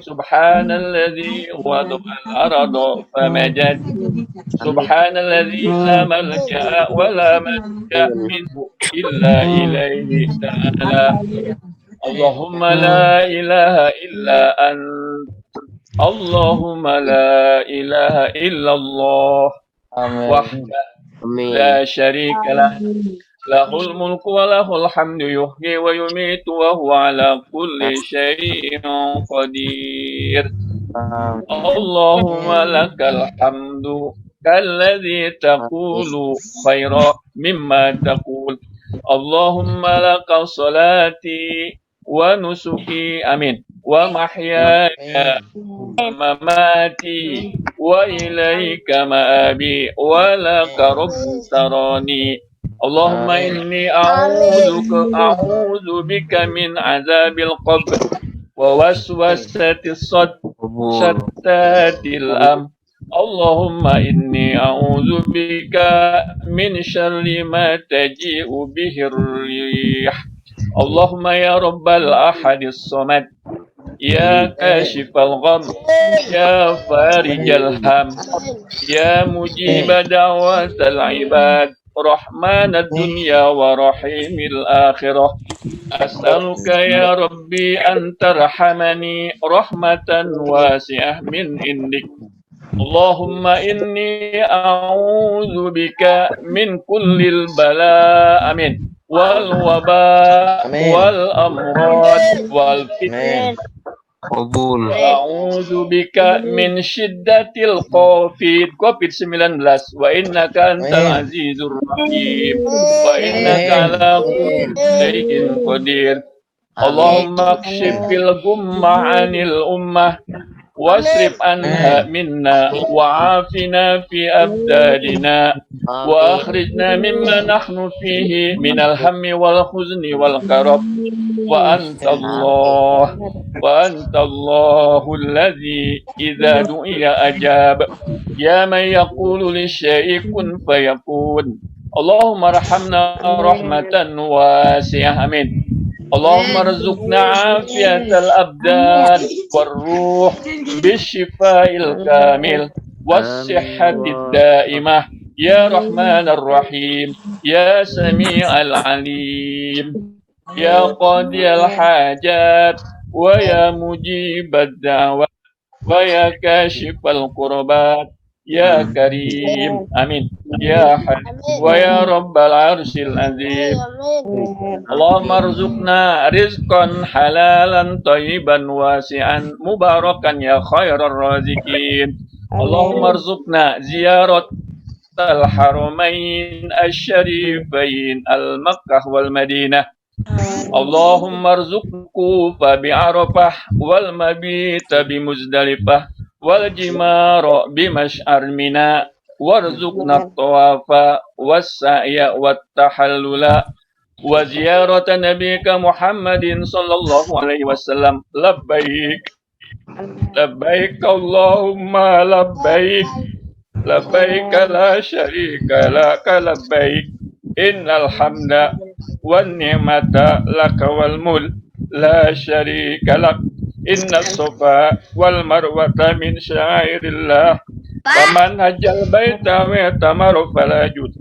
Subhanalladzi wada'al arda famajad. Subhanalladzi la malja'a wa la manja minhu illa ilaihi ta'ala. Allahumma la ilaha illa ant. Allahumma la ilaha illallah wahdahu la syarika lah. Lahul mulku wa lahul hamdu yuhyi wa yumitu wa huwa ala kulli syai'in qadir. Allahumma lakal hamdu kalladzi taqulu khaira mimma taqul. Allahumma laka salati wa nusuki amin wa mahyaya wa mamati wa ilaika ma'abi wa laka rabtarani. Allahumma inni a'udzu bika min azabil qabr wa waswasatis shattatil Allahumma inni a'udzu bika min syarri ma taji'u bihi rih. Allahumma ya rabbal ahadis samad, ya kashifal gham, ya farijal ham, ya mujiba da'watal ibad, rahmanad dunya wa rahimil akhirah. As'aluka ya rabbi an tarhamani rahmatan wasi'ah min indik. Allahumma inni a'udzu bika min kullil bala amin wal waba wal amrad wal fitnah. A'udzu bika min syiddatil COVID-19 wa innaka antal azizur rahim wa innaka ala kulli syai'in qadir. Allahumma kshifil gumma 'anil ummah wasrif anha minna wa'afina fi abdalina wa akhrijna mimma nahnu fihi minal hammi wal huzni wal karab wa anta Allahu alladhi idza du'iya ajab ya man yaqulu li syai'in kun fayakun. Allahumma arhamna rahmatan wasi'ah amin. Allahumma rzuqna afiyatal abdan warruh bisyifa'il kamil wassihhatid daimah ya rahmanir rahim ya sami'al alim ya qadiyal hajat wa ya mujibad da'wat wa ya kashifal qurbat ya karim amin ya hayy wa ya rabbal arsyil azim. Allahumma rzuqna rizqan halalan thayyiban wasi'an mubarakan ya khairar raziqin. Allahumma rzuqna ziyarat al-haramain asy-syarifain al-Makkah wal Madinah. Allahumma rzuqku fa bi Arafah wal mabita bi Muzdalifah wal jimara bi Masy'ar Mina warzuqna at-tawafa was-sa'ya wat-tahallula wa ziyarata nabiyyika Muhammadin sallallahu alaihi wasallam. Labbaik labbaik Allahumma labbaik labbaik la syarika laka labbaik innal hamda wan ni'mata laka wal mulk la syarika lak. Innas safa wal marwata min syairillah faman hajjal baita wa tamara fala jud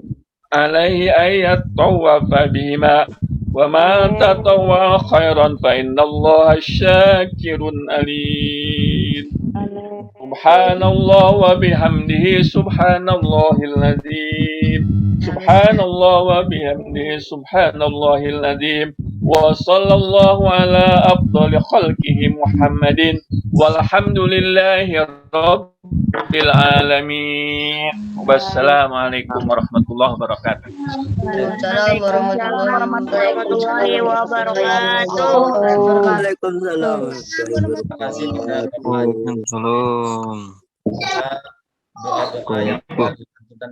alaihi ayat tawafa bihima wa ma tatawwa khairan fa innallaha syakirun alim. Subhanallah wa bihamdihi subhanallahil azim. Subhanallah wa bihamdihi subhanallahil azim. Wa sallallahu ala afdali khalqihi Muhammadin walhamdulillahi rabbil alamin. Wassalamualaikum warahmatullahi wabarakatuh. Waalaikumsalam warahmatullahi wabarakatuh. Waalaikumsalam. Terima kasih kepada doa-doa yang telah dilakukan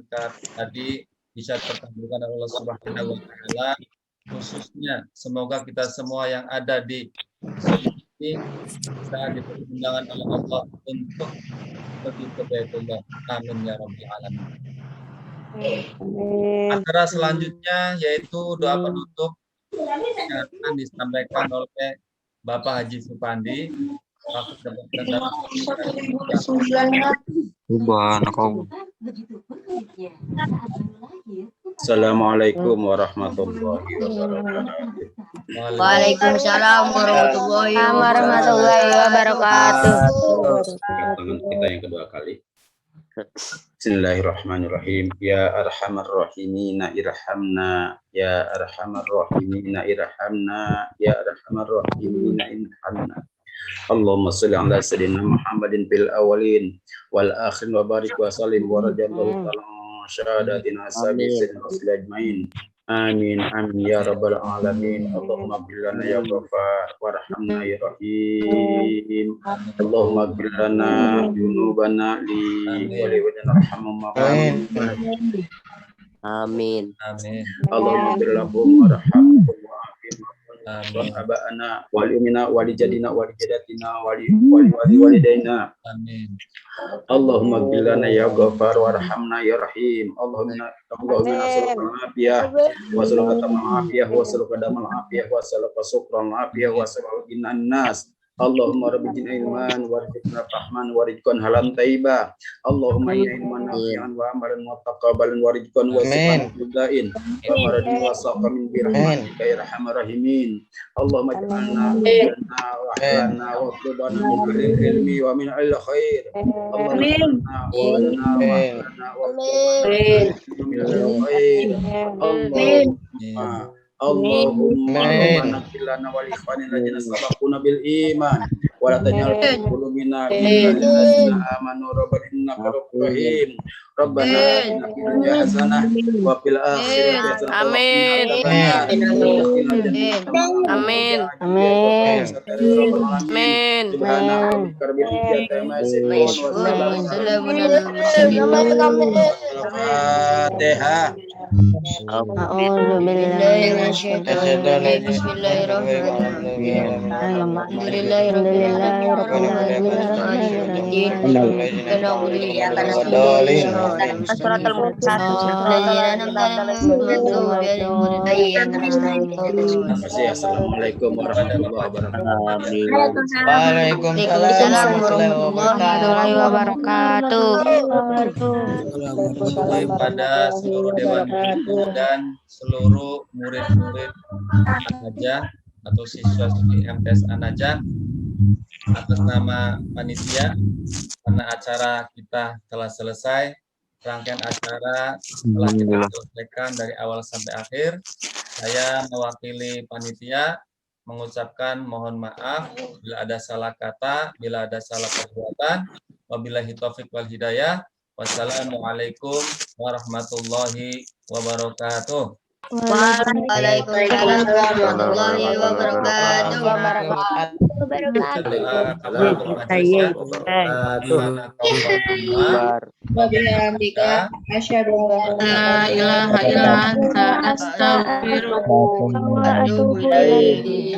tadi bisa terkabulkan oleh Allah Subhanahu wa taala khususnya semoga kita semua yang ada di sini bisa diberi undangan oleh Allah untuk pergi ke Baitullah. Amin ya rabbal alamin. Acara selanjutnya yaitu doa penutup yang akan disampaikan oleh Bapak Haji Supandi. Assalamualaikum warahmatullahi wabarakatuh. Waalaikumsalam warahmatullahi wabarakatuh. Tangan kita yang kedua kali. Bismillahirrahmanirrahim. Ya arhamar rahimina irhamna. Ya arhamar rahimina irhamna. Ya arhamar rahimina irhamna. Allahumma shalli ala sayyidina Muhammadin fil awwalin wal akhirin wa barik wa sallim wa radhiyallahu ta'ala syahadatina sayyidina rasul ajmain. Amin amin ya rabbal alamin. Allahumma ighfir lana ya ghafar warhamna ya rahim. Allahumma ighfir lana dzunubana li wa li warhamna. Amin. Amin. Allahumma ighfir lahum warhamhum aba'ana wali umina wali jadina wali jadatina wali walidaina. Amin. Allahumma ighfir lana ya ghafar warhamna ya rahim. Allahumma nas'aluka al-afiyah wa nas'aluka al-afiyah wa nas'aluka al-afiyah wa nas'aluka syukran al-afiyah wa nas'aluka an-nas. Allahumma rabbi jina ilman warzuqna rahman warizqan halan thayyibah. Allahumma ya ilman nafi'an wa amalan muttaqabbalan warizqan wasi'an mudain wa maradin wa saqamin bi rahmatika ya arhamar rahimin. Allahumma ij'alna wa ahlana wa qulubana min ilmi wa min al-khair. Allahumma wa lana wa ahlana wa min al-khair. Allahumma rabbana ighfir lana wa li ikhwanina alladhina sabaquna bil iman wa la taj'al fi qulubina ghillan lil ladzina amanu rabbana innaka ra'ufur rahim. Rabbana atina fid dunya hasanah wa fil akhirati hasanah. Amin. Amin. Amin. Amin. Subhana rabbika rabbil izzati amma yasifun wa salamun Al-Fatihah. A'udzu billahi minasyaitonir rajim. Bismillahirrahmanirrahim. Assalamualaikum warahmatullahi wabarakatuh. Waalaikumsalam warahmatullahi wabarakatuh. Kepada seluruh dewan guru dan seluruh murid-murid An-Najah atau siswa-siswi MTS An-Najah, atas nama panitia, karena acara kita telah selesai, rangkaian acara telah kita selesaikan dari awal sampai akhir. Saya mewakili panitia mengucapkan mohon maaf bila ada salah kata, bila ada salah perbuatan. Wabillahi taufiq wal hidayah. Wassalamualaikum warahmatullahi wabarakatuh. Waalaikumsalam warahmatullahi wabarakatuh. La ilaha illa anta astaghfiruka wa atubu ilaik.